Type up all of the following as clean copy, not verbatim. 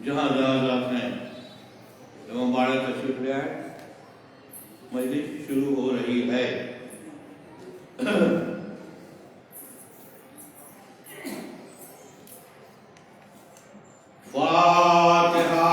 جہاں جہاں ہیں امام باڑے تشریف لے آئے، مجلس شروع ہو رہی ہے۔ فاتحہ۔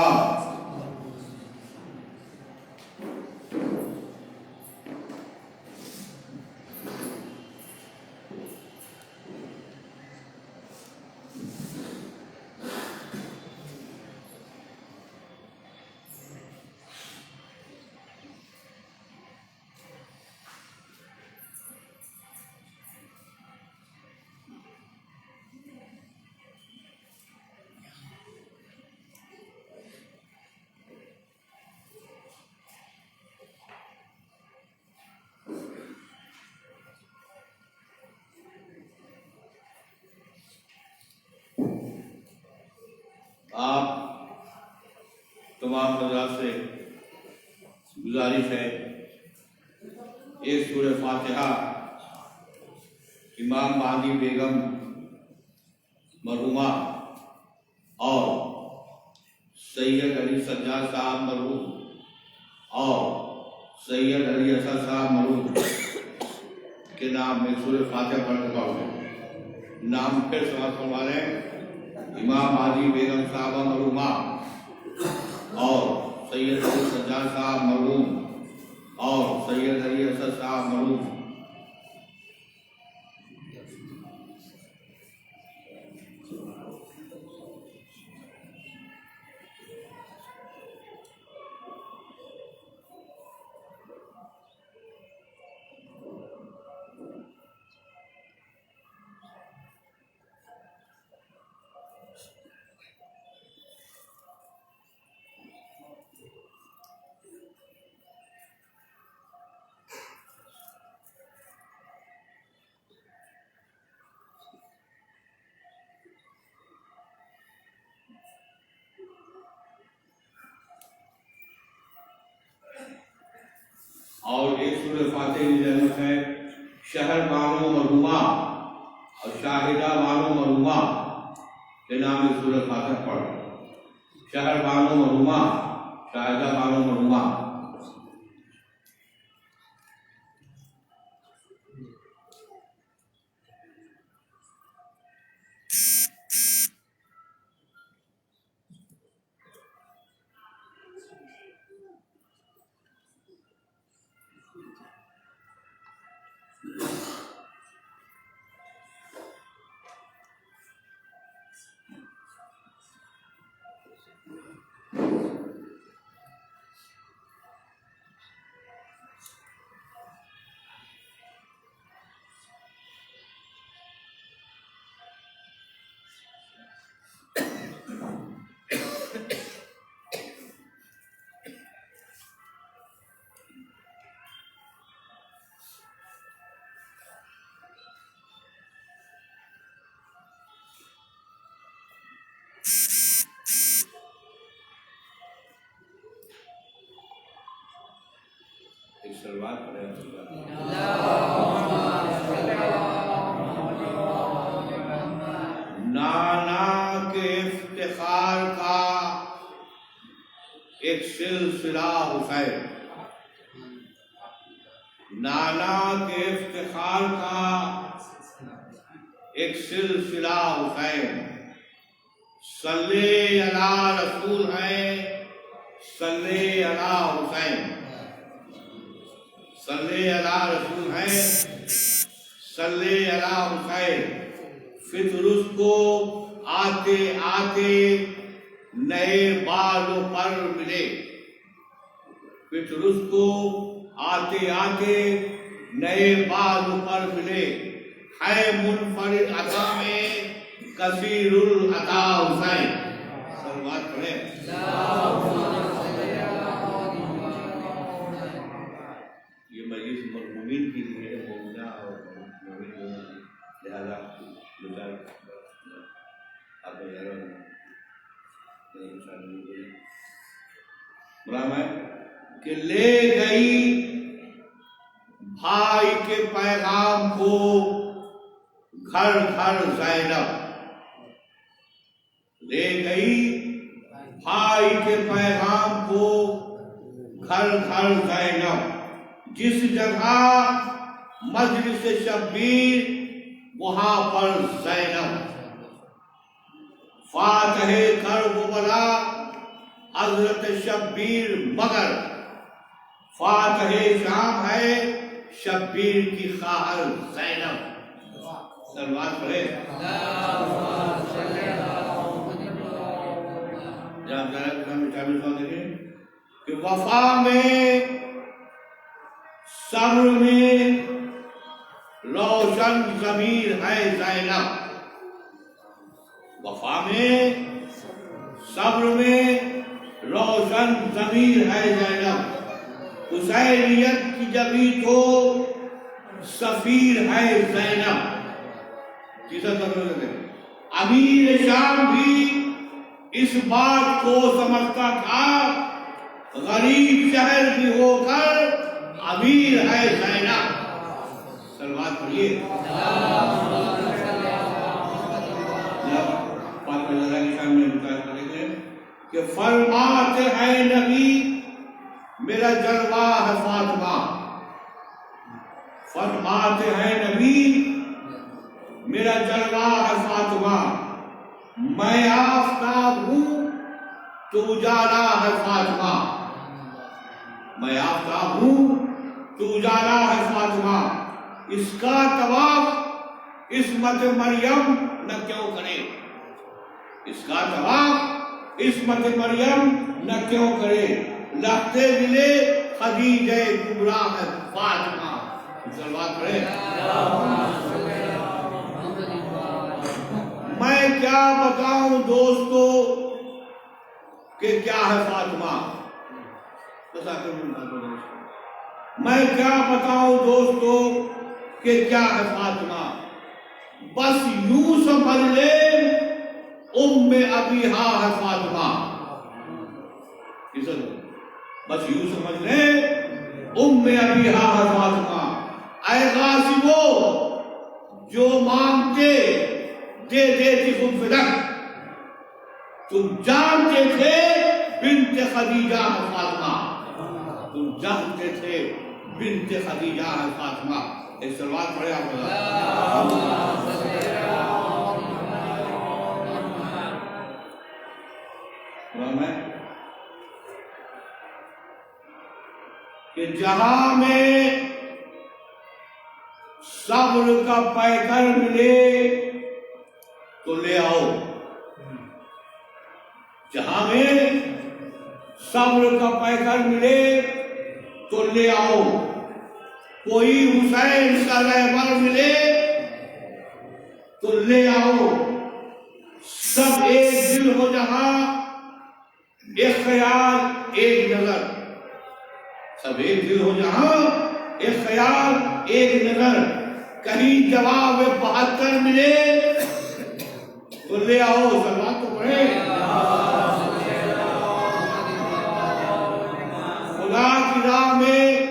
آپ تمام حضرات سے گزارش ہے، ایک سورہ فاتحہ امام مہدی بیگم مرحومہ اور سید علی سجاد صاحب مرحوم اور سید علی اسد صاحب مرحوم کے نام میں سورہ فاتحہ پڑھ چکا ہوں۔ نام پھر سماعت فرما رہے ہیں۔ امام مہدی بیگم صاحبہ مرحومہ اور سید علی سجاد صاحب مرحوم اور سید علی اسد صاحب مرحوم۔ اور ایک سورہ فاتحہ کی رحمت ہے شہر بانو مرحومہ اور شاہدہ بانو مرحومہ کے نام میں سورہ فاتحہ پڑھ۔ شہر بانو مرحومہ، شاہدہ بانو مرحومہ۔ ایک سلوات پڑھے نانا کے افتخار کا ایک سلسلہ حسین، نانا کے افتخار کا ایک سلسلہ حسین، صلی علی رسول ہے، صلی علی حسین، صلی علی رسول ہے، صلی علی حسین۔ فطر اس کو آتے آتے نئے بالوں پر ملے، پطرس کو آتے آتے نئے بالوں پر ملے، ہے منفرد عطا میں کثیر العطا حسین۔ سلوات پڑھیں۔ یہ مجلس مرحومین کے لیے مومنہ اور مومن لہذا گزار آپ غلام ہے کہ لے گئی بھائی کے پیغام کو گھر گھر زینب، لے گئی بھائی کے پیغام کو گھر گھر زینب، جس جگہ مجلس شبیر وہاں پر زینب، فاتح کربلا حضرت شبیر مگر فاتح شام ہے شبیر کی خواہر زینب۔ سلوات پڑھے۔ کہ وفا میں صبر میں روشن ضمیر ہے زینب، وفا میں صبر میں روشن ضمیر ہے زینب، حسینیت کی جبھی تو سفیر ہے زینب۔ امیر شام بھی اس بات کو سمجھتا تھا، غریب شہر بھی ہو کر امیر ہے زینب۔ سلوات پڑھیے۔ کہ فرماتے ہیں نبی میرا جلوہ ہے فاطمہ، فرماتے ہیں نبی میرا جلوہ ہے فاطمہ، میں آفتاب ہوں تو اجالا ہے فاطمہ، میں آفتاب ہوں تو اجالا ہے فاطمہ، اس کا طواف عصمت مریم نہ کیوں کرے، اس کا طواف عصمت مریم نہ کیوں کرے، لگتے ملے خدیجہ کبریٰ ہے فاطمہ۔ سلوات پڑھے۔ میں کیا بتاؤں دوستو کہ کیا ہے فاطمہ، میں کیا بتاؤں دوستو کہ کیا ہے فاطمہ، بس یوں سمجھ لے ام ابیہا ہے فاطمہ، بس یوں سمجھ لے ام ابیہا ہے فاطمہ۔ اے غاصبو جو مانگتے دے دیتی خود فدق، تم جانتے تھے بنت خدیجہ ہے فاطمہ، تم جانتے تھے بنت خدیجہ ہے فاطمہ۔ ایک سلوات پڑھے آپ کہ جہاں میں صبر کا پیکر ملے تو لے آؤ، جہاں میں صبر کا پیکر ملے تو لے آؤ، کوئی حسین کا رہبر ملے تو لے آؤ، سب ایک دل ہو جہاں ایک خیال ایک نظر، سب ایک دل ہو جہاں ایک خیال ایک نظر، کہیں جواب 72 ملے تو لے آؤ۔ سلوات تو پڑھے۔ خدا کی راہ میں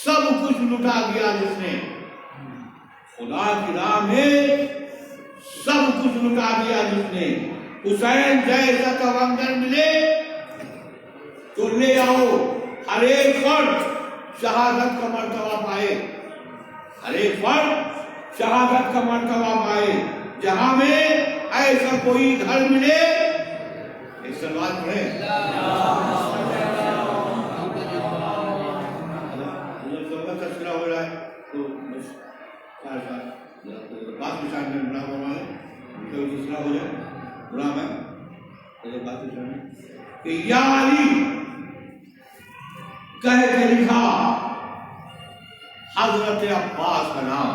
سب کچھ لٹا دیا جس نے، خدا کی راہ میں سب کچھ لٹا دیا جس نے، حسین جیسا تونگر ملے تو لے آؤ، ہر ایک فرد شہادت کا مرتبہ پائے، ہر ایک فرد شہادت کا مرتبہ پائے، جہاں میں ایسا کوئی گھر ملے۔ ایک سلوات پڑھیں۔ تذکرہ ہو رہا ہے تو بس بات کے ساتھ میں بڑا ہو رہا ہے، کوئی تذکرہ ہو جائے بڑا میں کہ یا علی کہہ کے لکھا حضرت عباس کا نام،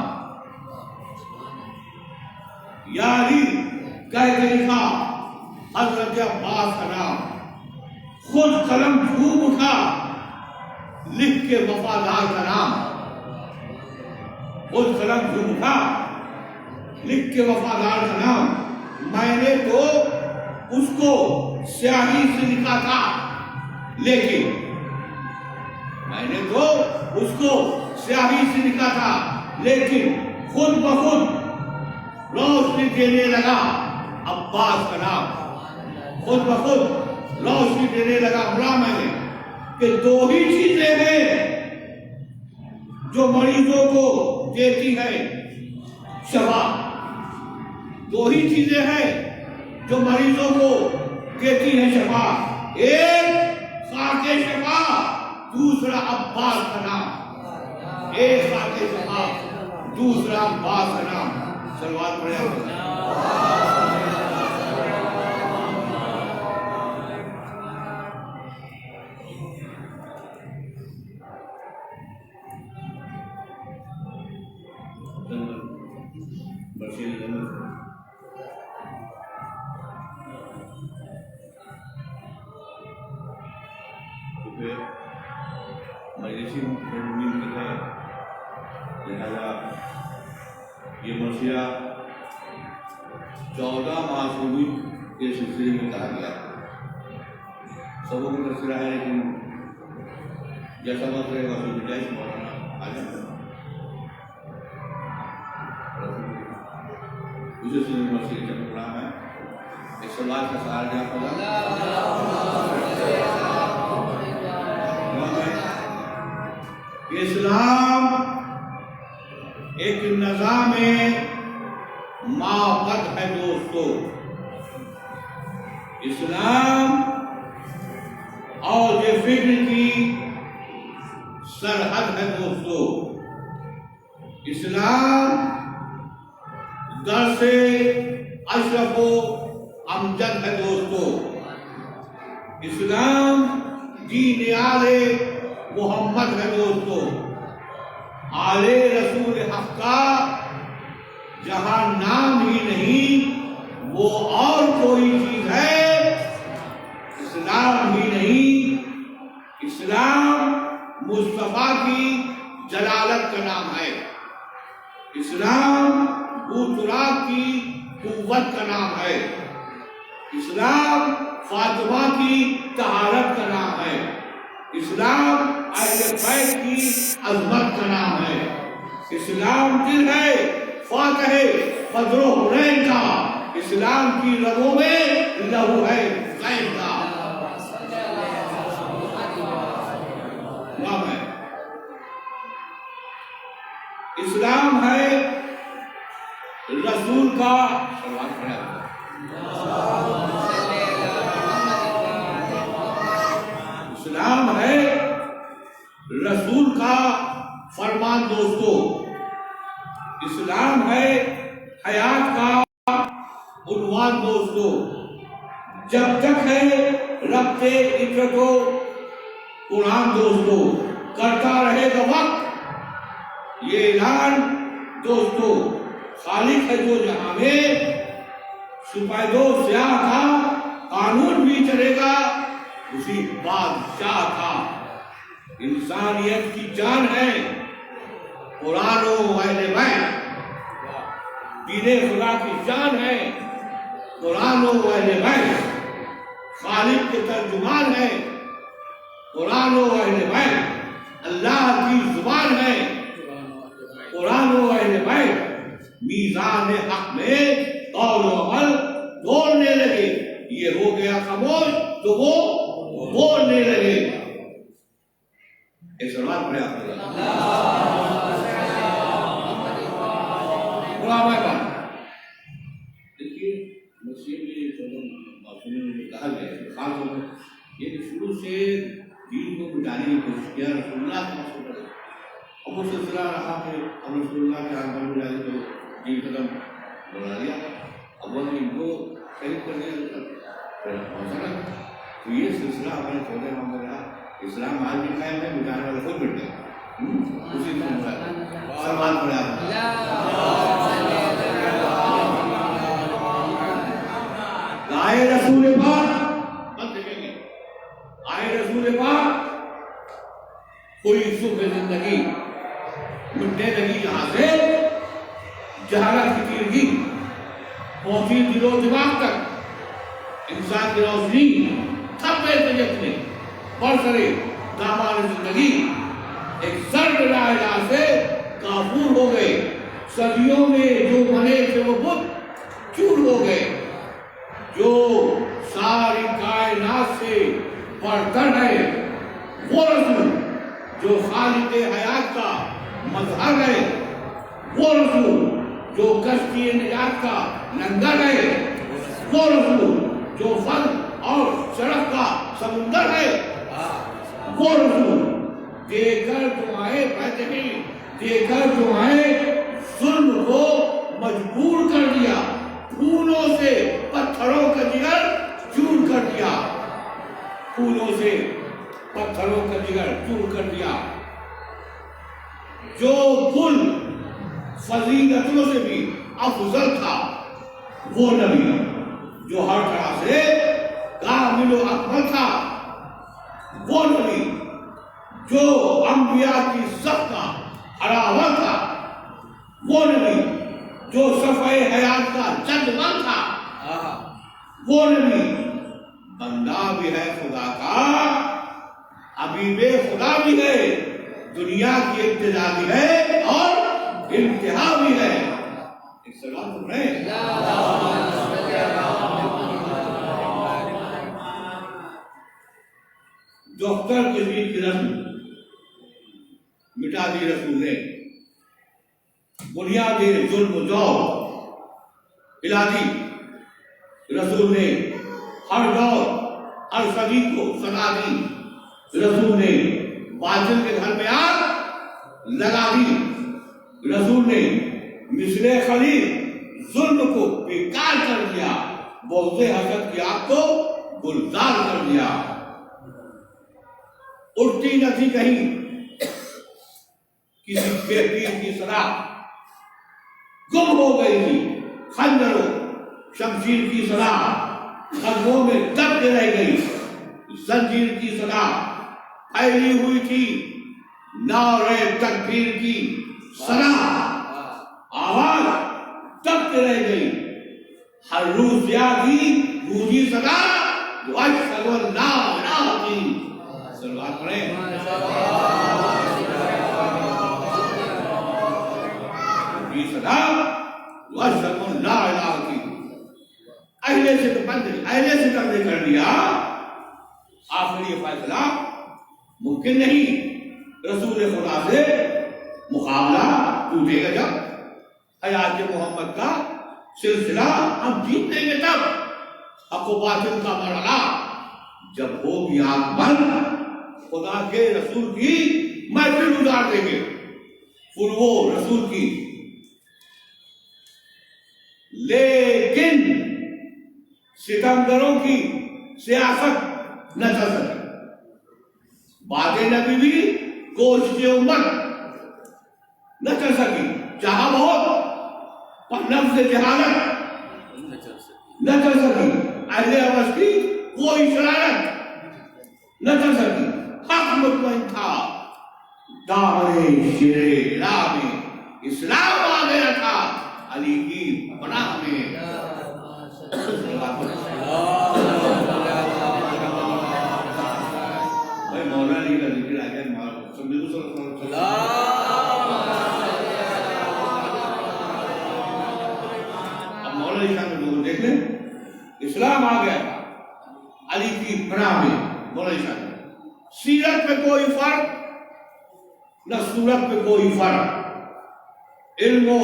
یا علی کہہ کے لکھا حضرت عباس کا نام، خود قلم جھوم اٹھا لکھ کے وفادار کا نام، خود قلم جھوم اٹھا لکھ کے وفادار کا نام۔ میں نے تو اس کو سیاہی سے لکھا تھا، لیکن میں نے تو اس کو سیاہی سے لکھا تھا لیکن خود بخود روشنی دینے لگا عباس کا نام، خود بخود روشنی دینے لگا۔ بولا میں نے کہ دو ہی چیزیں ہیں جو مریضوں کو دیتی ہے شفا، دو ہی چیزیں ہیں جو مریضوں کو دیتی ہیں شفا، ایک خاک شفا، دوسرا عباس کا نام، ایک خاک شفا، دوسرا عباس کا نام۔ صلوات پڑھیں آپ۔ مجلسی مرمین کی ہے، لہذا یہ مرثیہ 14 معصومین کے سلسلے میں کہا گیا۔ سبوں کا تذکرہ ہے لیکن جیسا وقت رہے گا اس گنجائش مولانا آ جائے گا۔ اس سلسلے میں مرثیہ چل رہا ہے، ایک سوال کا سہارا جا پڑا۔ اسلام ایک نظام مابعد ہے دوستو، اسلام اور یہ فکر کی سرحد ہے دوستو، اسلام درس اشرف و امجد ہے دوستو، اسلام دین آل محمد ہے دوستو، آل رسول حق کا جہاں نام ہی نہیں وہ اور کوئی چیز ہے، اسلام ہی نہیں، اسلام مصطفیٰ کی جلالت کا نام ہے، اسلام بوتراب کی قوت کا نام ہے، اسلام فاطمہ کی طہارت کا نام ہے، اسلام اہل بیت کی عظمت کا نام ہے، اسلام دل ہے فاتح بدر و حنین کا، اسلام کی رگوں میں لہو ہے غیب کا، نام ہے اسلام ہے رسول کا، اسلام ہے رسول کا فرمان دوستو، اسلام ہے حیات کا عنوان دوستو، جب تک ہے ربط عطرت و قرآن دوستو، کرتا رہے گا وقت یہ اعلان دوستو، خالق ہے جو جہاں میں سپیدو سیاہ تھا، قانون بھی چلے گا اسی بادشاہ تھا، انسانیت کی جان ہے قرآن و اہل بیت، دین خدا کی جان ہے قرآن و اہل بیت، خالق کے ترجمان ہے قرآن و اہل بیت، اللہ کی زبان ہے قرآن و اہل بیت، میزان حق میں قول و عمل بولنے لگے، یہ ہو گیا خاموش تو وہ بولنے لگے۔ ایک سوال پڑھے آپ نے دیکھیے مسیح میں معصومین میں کہا گیا ہے، خاص طور پر یہ شروع سے دین کو مٹانے کی کوشش کیا، رسول اللہ کا مسئلہ ہے، اب وہ سلسلہ رہا کہ اب رسول اللہ کے آگے بڑھ جائے تو دین ختم بنا لیا، اب وہ ان کو صحیح کرنے تو یہ سلسلہ اپنے چھوٹے ہم رہا اسلام آج بھی قائم ہے، مٹانے والے خود مٹ گئے، اسی کو سلمان پڑا آئے رسول پاک مت دیکھیں گے، آئے رسول پاک کوئی صبح زندگی مٹنے لگی یہاں سے جہالت کی تیرگی پہنچی دل و دماغ تک، انسان کی روشنی تھپ گئے طبیعت میں برسرے دامان زندگی ایک سرد لا الہ سے کافور ہو گئے، صدیوں میں جو بنے تھے وہ بت چور ہو گئے، جو ساری کائنات سے برتر ہے وہ رسول، جو خالق حیات کا مظہر ہے وہ رسول، جو کشتی نجات کا لنگر ہے وہ رسول، جو فن اور شرف کا سمندر ہے وہ رسول، دے کر دعائیں بہتے ہیں، دے کر دعائیں ظلم کو مجبور کر دیا، پھولوں سے پتھروں کا جگر چور کر دیا، پھولوں سے پتھروں کا جگر چور کر دیا، جو پھول فضیلتوں سے بھی افضل تھا وہ نبی، جو ہر طرح سے کامل و اکمل تھا وہ نبی، جو انبیاء کی صف کا حراوت تھا وہ نبی، جو صفحہ حیات کا چندمن تھا وہ نبی، بندہ بھی ہے خدا کا، حبیب خدا بھی ہے، دنیا کی ابتدا بھی ہے اور انتہا بھی ہے۔ ایک سلام سن رہے ہیں؟ ڈاکٹر تجوید کی رسم مٹا دی رسول نے، بنیاد ظلم و جور ہلا دی رسول نے، ہر دور ہر صدی کو سزا دی رسول نے، باطل کے گھر میں آگ لگا دی رسول نے، مثل خلیل ظلم کو بیکار کر دیا، بغض حسد کی آگ کو گلزار کر دیا، اٹھتی نہ تھی کہیں کسی بے پیر کی صلاح، گم ہو گئی تھی خنجر و شمشیر کی صلاح، قدموں میں دب کے رہ گئی زنجیر کی صلاح، پھیلی ہوئی تھی نعرہ تکبیر کی صلاح، آواز دب کے رہ گئی، ہر روز زیادی گونجی صدا جو اشہد ان لا الہ کی سلوات پڑھیں۔ یہ صدا جو اشہد ان لا الہ کی اہلِ سے تبدیل کر دیا، آخری فیصلہ ممکن نہیں، رسول خدا سے مقابلہ ٹوٹے گا جب حیات محمد کا سلسلہ ہم جیت لیں گے، تب حق و باطل کا مرحلہ جب ہوگی آنکھ بند خدا کے رسول کی محفل گزار دیں گے، پھر وہ رسول کی، لیکن ستمگروں کی سیاست نہ چل سکے، بات نبی بھی گوشت امت نہ چل سکی، چاہا بہت پر نفس جہالت نہ چل سکی، اہل عوض کی کوئی شرارت نہ چل سکی، حق مطمئن تھا، دامن شیر راہ میں اسلام آ گیا تھا، علی کی پناہ میں۔ بھائی مولا علی کا ذکر آ گیا، اب مولا علی شاہ میں لوگ دیکھ لیں، اسلام آ گیا علی کی پناہ میں، مولا علی شاہ سیرت میں کوئی فرق نہ صورت میں کوئی فرق، علم و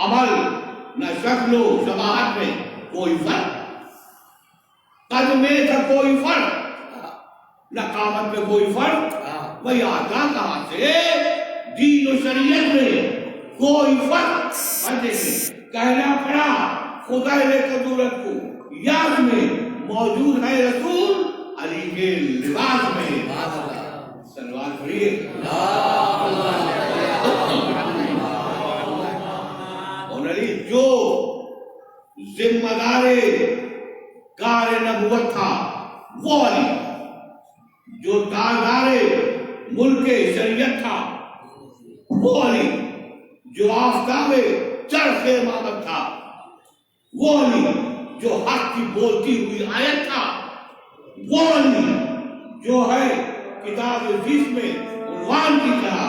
عمل نہ شکل و شباہت میں کوئی فرق، قد میں تھا کوئی فرق نہ قامت میں کوئی فرق، وہی آتا کہاں سے دین و شریعت میں کوئی فرق۔ کہنا پڑا خدا قدورت کو یاد میں موجود ہے رسول علی کے لباس میں. سلوات پڑھیے. اور علی جو ذمہ دار کار نبوت تھا وہ علی، جو تاجدار ملک شریعت تھا وہ علی، جو آفتاب چرخ امامت تھا وہ علی، جو حق کی بولتی ہوئی آیت تھا وہ علی، جو ہے کتاب عزیز میں عنوان کی طرح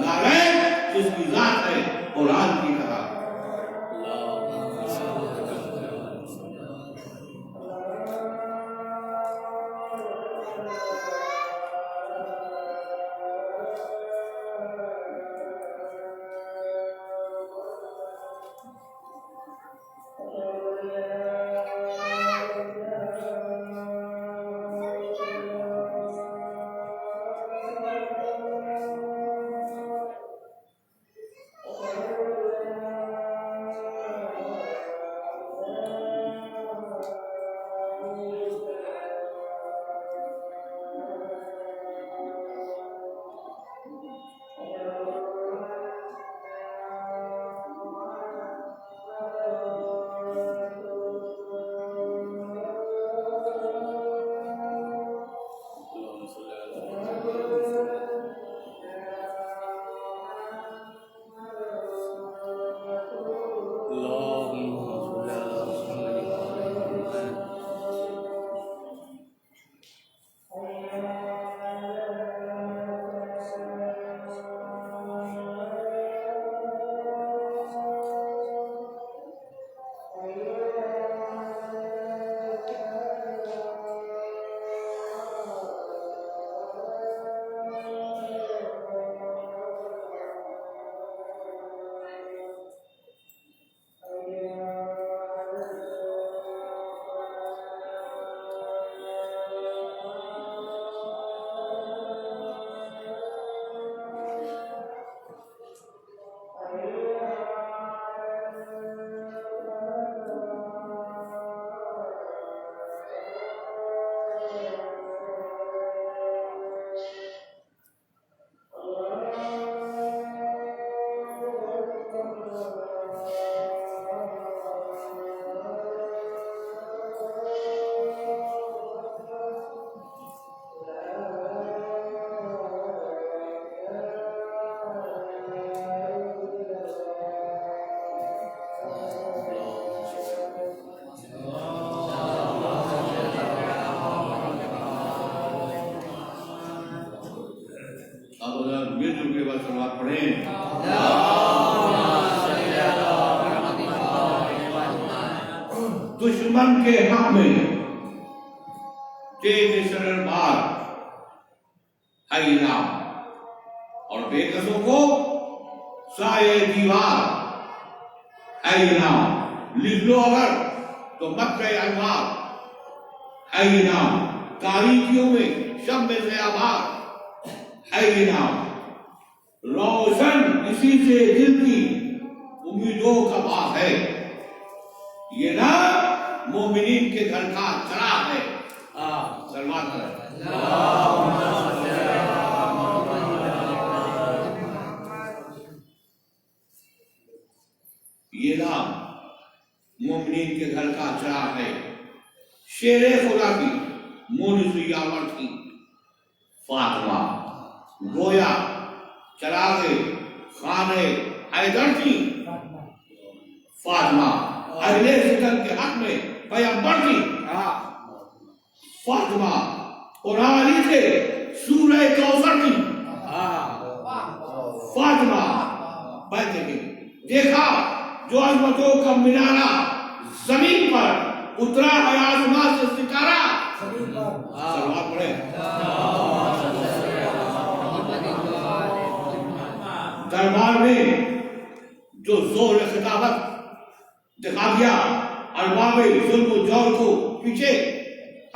لا ریب، جس کی ذات ہے قرآن کی طرح. دشمن کے حق میں سرر بار ہے انعام، اور بے قصوں کو سایہ دیوار ہے انعام. لکھ لو اگر تو مکہ انوار ہے انعام، تاریکیوں میں شب میں سے آباد ہے انعام. روشن اسی سے دل کی امیدوں کا باغ ہے، یہ نا مومنین کے گھر کا چراغ ہے. سلمان کریں. یہ نام مومنین کے گھر کا چراغ ہے. شیر خدا کی مونس یاور تھی فاطمہ، گویا چراغ خانے حیدر تھی فاطمہ، اہل ستم کے حق میں پیغمبر تھی فاطمہ، قرآن علی تھے سورہ کوثر تھی فاطمہ. بیٹھے گئے دیکھا جو عظمتوں کا مینارہ زمین پر اترا ہے آسمان سے ستارہ. سلوات پڑھے. دربار میں جو زور خطابت دکھا دیا، ارباب ظلم و جور کو پیچھے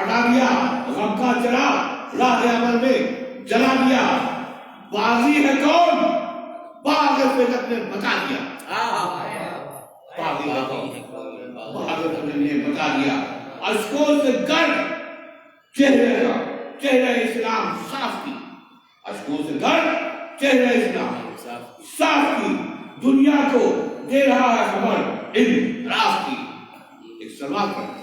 ہٹا دیا، غم کا چراغ راہ عمل میں جلا دیا. بازی ہے کون؟ باغ فطرت نے بتا دیا. باغ فطرت نے بتا دیا. اشکوں سے گرد چہرہ اسلام صاف کی، اشکوں سے گرد چہرہ اسلام صاف کی، دنیا کو دے رہا ہے خبر انصاف کی۔ ایک سلوات پڑھیں۔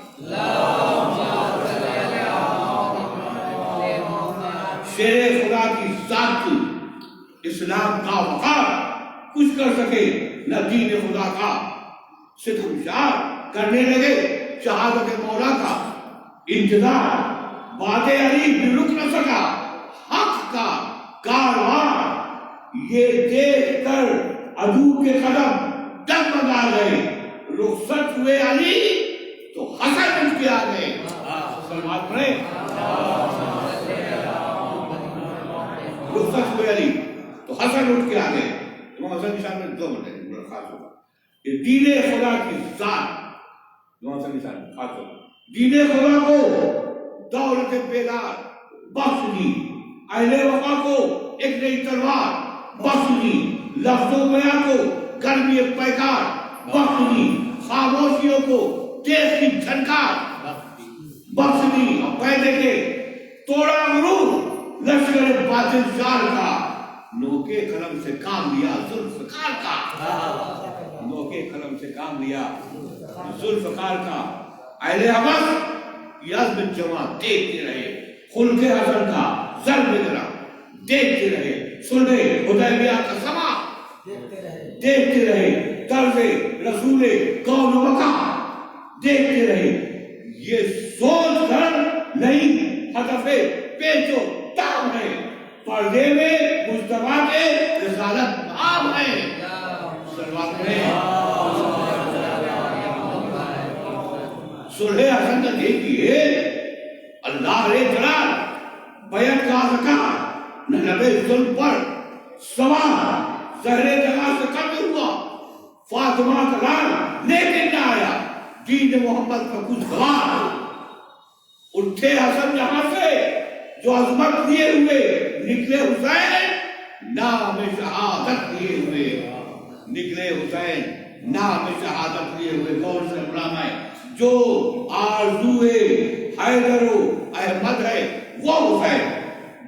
شیر خدا کی ذات کی، اسلام کا وقار کچھ کر سکے نہ دین خدا کا، ستم شار کرنے لگے شہادت مولا کا، انتظار بات علی بھی رک نہ سکا، حق کا کارواں یہ دیکھ کر عدو کے قدم ڈگمگا گئے، رخصت ہوئے علی تو حسن اٹھ کے آ گئے۔ سلوات پڑھیں۔ رخصت ہوئے علی تو حسن اٹھ کے آ گئے۔ امام حسن نشان میں 2 منٹ ہے خاص ہوگا کہ دین خدا کی ذات، امام حسن نشان خاص ہوگا، دین خدا کو دولت بیدار بخش دی، اہل وفا کو ایک نئی تلوار بخش دی، لفظ و بیان کو گرمی پیکار بخش دی، خاموشیوں کو تیز کی جھنکار بخش دی۔ اب پہ دیکھے توڑا غرور لشکر باطل شار کا، نوکے قلم سے کام لیا ذوالفقار کا، نوکے قلم سے کام لیا ذوالفقار کا۔ اہل حبس یہ عزم جمع دیکھتے رہے، خلق حسن کا ضرب گرا دیکھتے رہے، سنے حدیبیہ کا سما دیکھتے رہے، طرز رسول کون و مکان دیکھتے رہے۔ یہ سوچ کر نہیں ہدف پیچو تاب ہے، پردے میں مصطفیٰ کے رسالت باب ہے۔ سلوات میں صلح حسن کا دیکھئے اللہ رے جلال بیعت کا زکاة نہ لبے ظلم پر سوار، زہرے جگہ سے قبل ہوا فاطمہ کا لال لیکن نہ آیا دین محمد کا کچھ گوار۔ اٹھے حسن جہاں سے جو عظمت لیے ہوئے نکلے حسین نام شہادت لیے ہوئے، نکلے حسین نام شہادت لیے ہوئے۔ غور سے علامہ ہے جو آرزوئے حیدر و احمد ہے وہ حسین،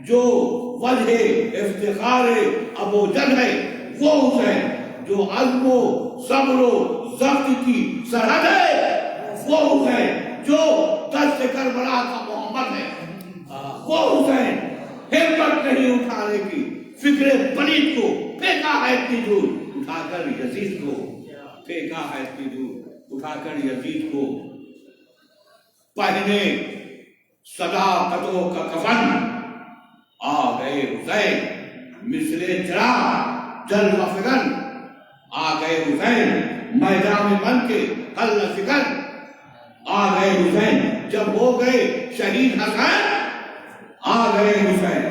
جو وجہ افتخار ابو جہل ہے وہ حسین، جو عزم و صبر و ضبط کی سرحد ہے وہ حسین، جو دشت کربلا کا محمد ہے وہ حسین۔ ہمت نہیں اٹھانے کی فکر پلید کو پھینکا ہے اتنی دور، اٹھا کر یزید کو پھینکا ہے اتنی دور، اٹھا کر یزید کو۔ پہنے صداقتوں کا کفن آ گئے حسین، مثل چراغ جلوہ فکن آ گئے حسین، میدان بن کے حل فکن آ گئے حسین۔ جب ہو گئے شہید حسین آ گئے حسین،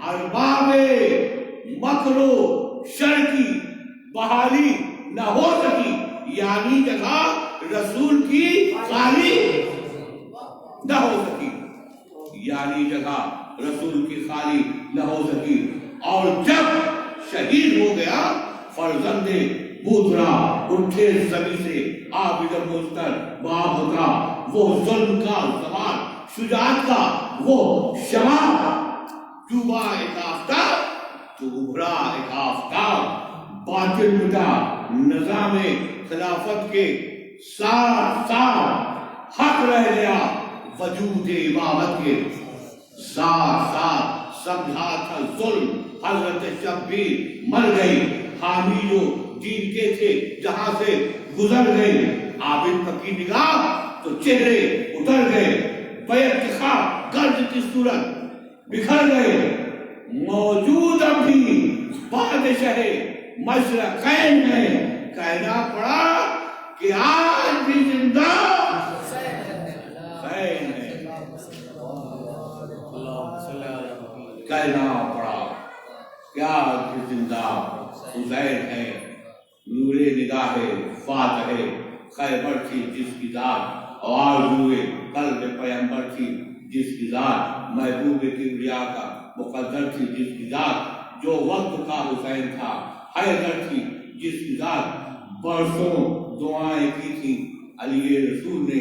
ارباب مکر و شر کی بحالی نہ ہو سکی، یعنی جگہ رسول کی خالی نہ ہو سکی، یعنی جگہ رسول کی خالی نہ ہو سکی۔ اور جب شہید ہو گیا فرزند بودرا، اٹھے زمین سے عابد مستر باب اترا، وہ ظلم کا زوال شجاعت کا وہ شمع، ڈوبا ایک آفتاب تو ابھرا ایک آفتاب، باطل مٹا نظام خلافت کے ساتھ ساتھ، حق رہ گیا وجود امامت کے ساتھ ساتھ۔ سمجھا تھا ظلم حضرت شبیر مر گئی، حامی جو دین کے تھے جہاں سے گزر گئی، عابد کی نگاہ تو چہرے اتر گئے، بیعت کے خواب گرد کی صورت بکھر گئے، موجود اب بھی بادشاہ مشرقین میں کہنا پڑا کہ آج بھی زندہ حسین ہے، کہنا پڑا کہ آج بھی زندہ حسین ہے۔ نور نگاہ فاتح خیبر تھی جس کی ذات، اور آرزوئے قلب پیغمبر تھی جس کی ذات، محبوب کبریا کا مقدر تھی جس کی ذات، جو وقت کا حسین تھا حیدر تھی جس کی ذات، برسوں دعائیں کی تھی علی رسول نے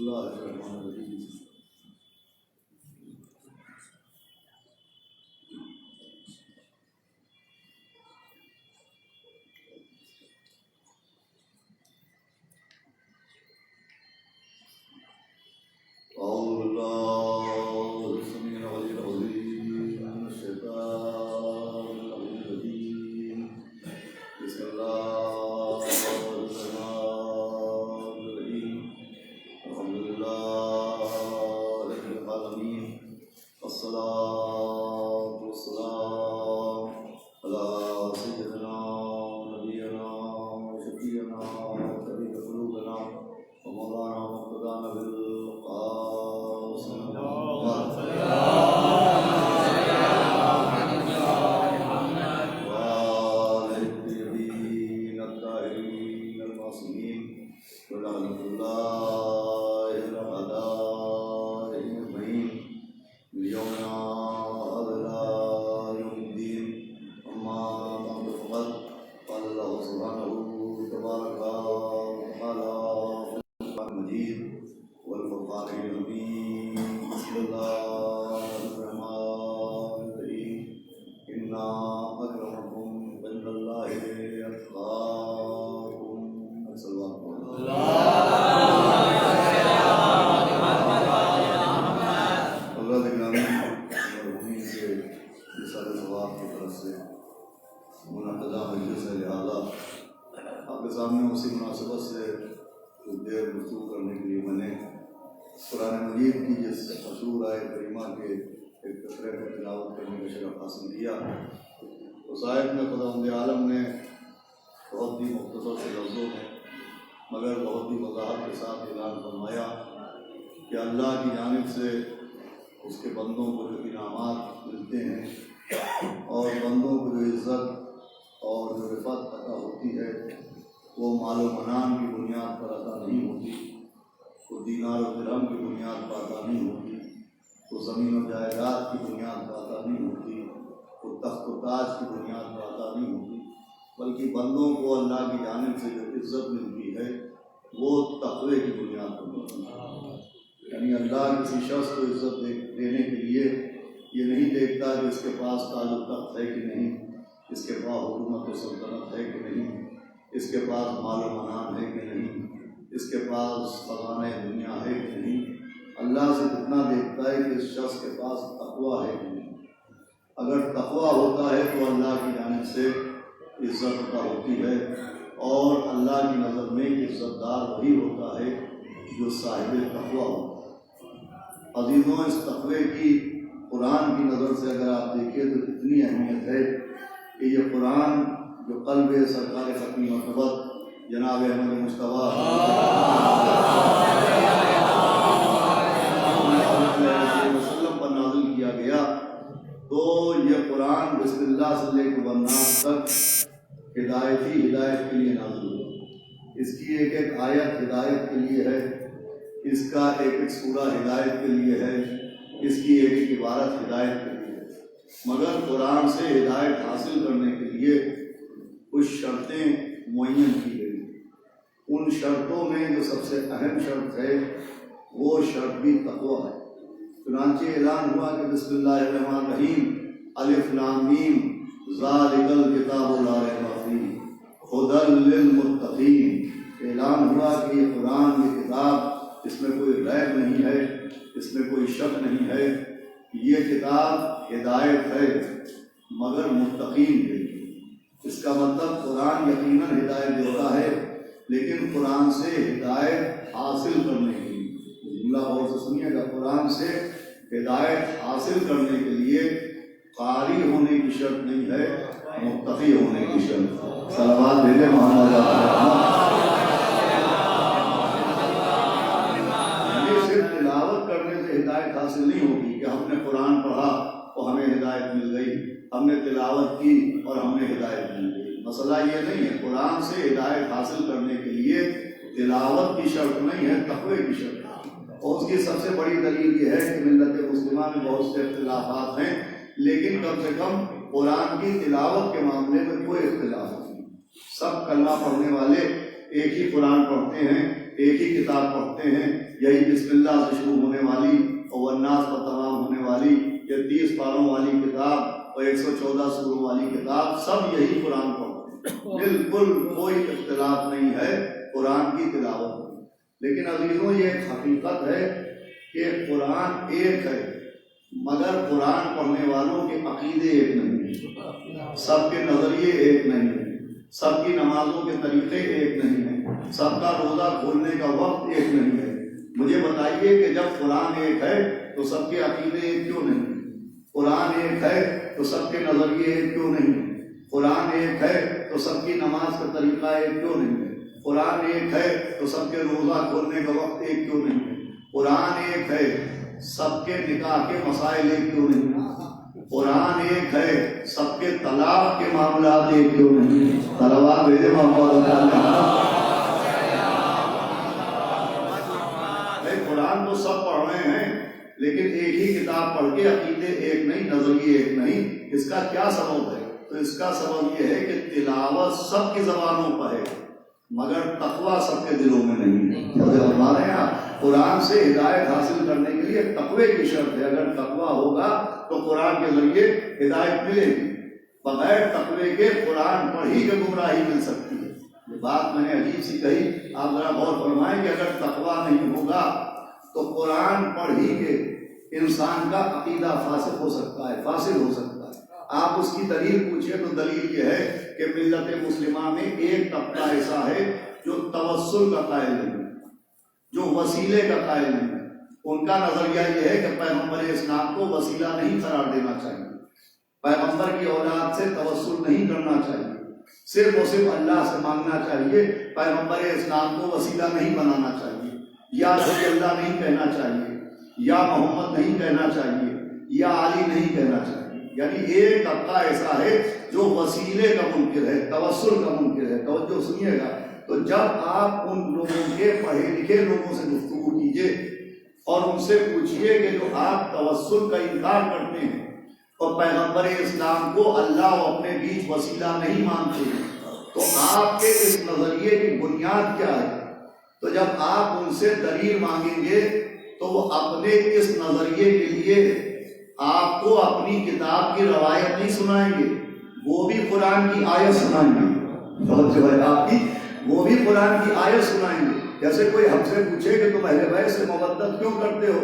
اللہ الرحمن الرحیم. أعوذ بالله السميع العليم من الشيطان الرجيم. بسم الله الرحمن الرحيم. الحمد لله رب العالمين. والصلاة والسلام على سيدنا ونبينا وشفيعنا وطبيب قلوبنا ومولانا وقدانا بالقاسم محمد وآله الطيبين الطاهرين المعصومين ولعنة الله على أعدائهم أجمعين من يومنا هذا إلى يوم الدين. أما بعد فقد قال الله سبحانه تبارك وتعالى المجيد والفرقان الحميد. بسم الله الرحمن الرحيم. إنا أكرمكم عند الله أتقاكم. صلى الله عليه وسلم. حضرت گرامی مرحومین کے رسالہ ثواب کی طرف سے منعقدہ مجلس ہے، لہٰذا آپ کے سامنے اسی مناسبت سے کچھ دیر گفتگو کرنے کے لیے میں نے قرآن مجید کی جس مشہور آیت کریمہ کے ایک تقریر میں تلاوت کرنے کا شرف حاصل کیا. اس آیت میں خداوند عالم نے بہت ہی مختصر سے لفظوں میں مگر بہت ہی وضاحت کے ساتھ اعلان فرمایا کہ اللہ کی جانب سے اس کے بندوں کو جو انعامات ملتے ہیں اور بندوں کو جو عزت اور جو رفعت عطا ہوتی ہے وہ مال و منان کی بنیاد پر عطا نہیں ہوتی، وہ دینار و درہم کی بنیاد پر عطا نہیں ہوتی، وہ زمین و جائیداد کی بنیاد پر عطا نہیں ہوتی، وہ تخت و تاج کی بنیاد پر عطا نہیں ہوتی، بلکہ بندوں کو اللہ کی جانب سے جو عزت ملتی ہے وہ تقوی کی بنیاد پر ملتی ہے. یعنی اللہ کسی شخص کو عزت دینے کے لیے یہ نہیں دیکھتا کہ اس کے پاس تاج و تخت ہے کہ نہیں، اس کے پاس حکومت و سلطنت ہے کہ نہیں، اس کے پاس مال و منان ہے کہ نہیں، اس کے پاس خزانہ دنیا ہے کہ نہیں. اللہ سے اتنا دیکھتا ہے کہ اس شخص کے پاس تقویٰ ہے کہ نہیں. اگر تقویٰ ہوتا ہے تو اللہ کی جانب سے عزت عطا ہوتی ہے، اور اللہ کی نظر میں عزت دار وہی ہوتا ہے جو صاحب تقویٰ ہوتا ہے. عزیزوں، اس تقوی کی قرآن کی نظر سے اگر آپ دیکھیں تو اتنی اہمیت ہے کہ یہ قرآن جو قلب سرکار ختم مرتبت جناب احمد مصطفیٰ وسلم پر نازل کیا گیا، تو یہ قرآن بسم اللہ سے لے کے والناس تک ہدایت ہی ہدایت کے لیے نازل ہوا. اس کی ایک ایک آیت ہدایت کے لیے ہے، اس کا ایک ایک سورہ ہدایت کے لیے ہے، اس کی ایک ایک عبارت ہدایت کے لیے ہے. مگر قرآن سے ہدایت حاصل کرنے کے لیے کچھ شرطیں معین کی گئی. ان شرطوں میں جو سب سے اہم شرط ہے وہ شرط بھی تقویٰ ہے. چنانچہ اعلان ہوا کہ بسم اللہ الرحمن الرحیم الف لام میم ذالک الکتاب لا ریب فیہ ھدی للمتقین. اعلان ہوا کہ یہ قرآن، یہ کتاب، اس میں کوئی ریب نہیں ہے، اس میں کوئی شک نہیں ہے. یہ کتاب ہدایت ہے مگر متقین کے لیے. اس کا مطلب قرآن یقیناً ہدایت دیتا ہے، لیکن قرآن سے ہدایت حاصل کرنے کے لیے، جملہ غور سے سنیے گا، قرآن سے ہدایت حاصل کرنے کے لیے قاری ہونے کی شرط نہیں ہے، متقی ہونے کی شرط. صلوات بھیجے محمد. یہ صرف تلاوت کرنے سے ہدایت حاصل نہیں ہوگی کہ ہم نے قرآن پڑھا اور ہمیں ہدایت مل گئی، ہم نے تلاوت کی اور ہم نے ہدایت مل گئی. مسئلہ یہ نہیں ہے. قرآن سے ہدایت حاصل کرنے کے لیے تلاوت کی شرط نہیں ہے، تقوی کی شرط ہے. اور اس کی سب سے بڑی دلیل یہ ہے کہ ملت مسلمہ میں بہت سے اختلافات ہیں، لیکن کم سے کم قرآن کی تلاوت کے معاملے میں کوئی اختلاف نہیں. سب کلمہ پڑھنے والے ایک ہی قرآن پڑھتے ہیں، ایک ہی کتاب پڑھتے ہیں، یہی بسم اللہ سے شروع ہونے والی اور والناس پر تمام ہونے والی یہ 30 پاروں والی کتاب اور 114 سوروں والی کتاب، سب یہی قرآن پڑھتے ہیں، بالکل کوئی اختلاف نہیں ہے قرآن کی تلاوت میں۔ لیکن عزیزوں یہ ایک حقیقت ہے کہ قرآن ایک ہے مگر قرآن پڑھنے والوں کے عقیدے ایک نہیں ہیں، سب کے نظریے ایک نہیں ہیں، سب کی نمازوں کے طریقے ایک نہیں ہیں، سب کا روزہ کھولنے کا وقت ایک نہیں ہے۔ مجھے بتائیے کہ جب قرآن ایک ہے تو سب کے عقیدے ایک کیوں نہیں ہیں؟ قرآن ایک ہے تو سب کے نظریے ایک کیوں نہیں ہیں؟ قرآن ایک ہے تو سب کی نماز کا طریقہ ایک کیوں نہیں ہے؟ قرآن ایک ہے تو سب کے روزہ کھولنے کا وقت ایک کیوں نہیں ہے؟ قرآن ایک ہے سب کے نکاح کے مسائل ایک کیوں نہیں ہیں؟ قرآن ایک ہے سب کے طلاق کے معاملات ایک کیوں نہیں ہیں؟ طلباء بھیجے محمد قرآن تو سب پڑھ رہے ہیں لیکن ایک ہی کتاب پڑھ کے عقیدے ایک نہیں، نظریے ایک نہیں۔ اس کا کیا سبب ہے؟ تو اس کا سبب یہ ہے کہ تلاوت سب کی زبانوں پر ہے مگر تقویٰ سب کے دلوں میں نہیں ہے۔ ہمارے یہاں قرآن سے ہدایت حاصل کرنے کے لیے تقوی کی شرط ہے، اگر تقویٰ ہوگا تو قرآن کے ذریعے ہدایت ملے گی، بغیر تقوی کے قرآن پڑھی کے گمراہی مل سکتی ہے۔ یہ بات میں نے عجیب سی کہی، آپ ذرا غور فرمائیں کہ اگر تقویٰ نہیں ہوگا تو قرآن پڑھی کے انسان کا عقیدہ فاسد ہو سکتا ہے، فاسد ہو سکتا ہے۔ آپ اس کی دلیل پوچھیں تو دلیل یہ ہے کہ ملت مسلمہ میں ایک طبقہ ایسا ہے جو توسل کا قائل نہیں، جو وسیلے کا قائل نہیں۔ ان کا نظریہ یہ ہے کہ پیغمبر اسلام کو وسیلہ نہیں قرار دینا چاہیے، پیغمبر کی اولاد سے توسل نہیں کرنا چاہیے، صرف اور صرف اللہ سے مانگنا چاہیے، پیغمبر اسلام کو وسیلہ نہیں بنانا چاہیے، یا رضی اللہ نہیں کہنا چاہیے، یا محمد نہیں کہنا چاہیے، یا علی نہیں کہنا چاہیے۔ یعنی ایک طبقہ ایسا ہے جو وسیلے کا منکر ہے، توسل کا منکر ہے۔ توجہ سنیے گا، تو جب آپ ان لوگوں کے پڑھے لکھے لوگوں سے گفتگو کیجئے اور ان سے پوچھئے کہ جو آپ توسل کا انکار کرتے ہیں اور پیغمبر اسلام کو اللہ و اپنے بیچ وسیلہ نہیں مانتے، تو آپ کے اس نظریے کی بنیاد کیا ہے؟ تو جب آپ ان سے دلیل مانگیں گے تو وہ اپنے اس نظریے کے لیے آپ کو اپنی کتاب کی روایت نہیں سنائیں گے، وہ بھی قرآن کی آیت سنائیں گے، آپ کی وہ بھی قرآن کی آیت سنائیں گے۔ جیسے کوئی ہم سے پوچھے کہ تم اہل بیت سے مودت کیوں کرتے ہو،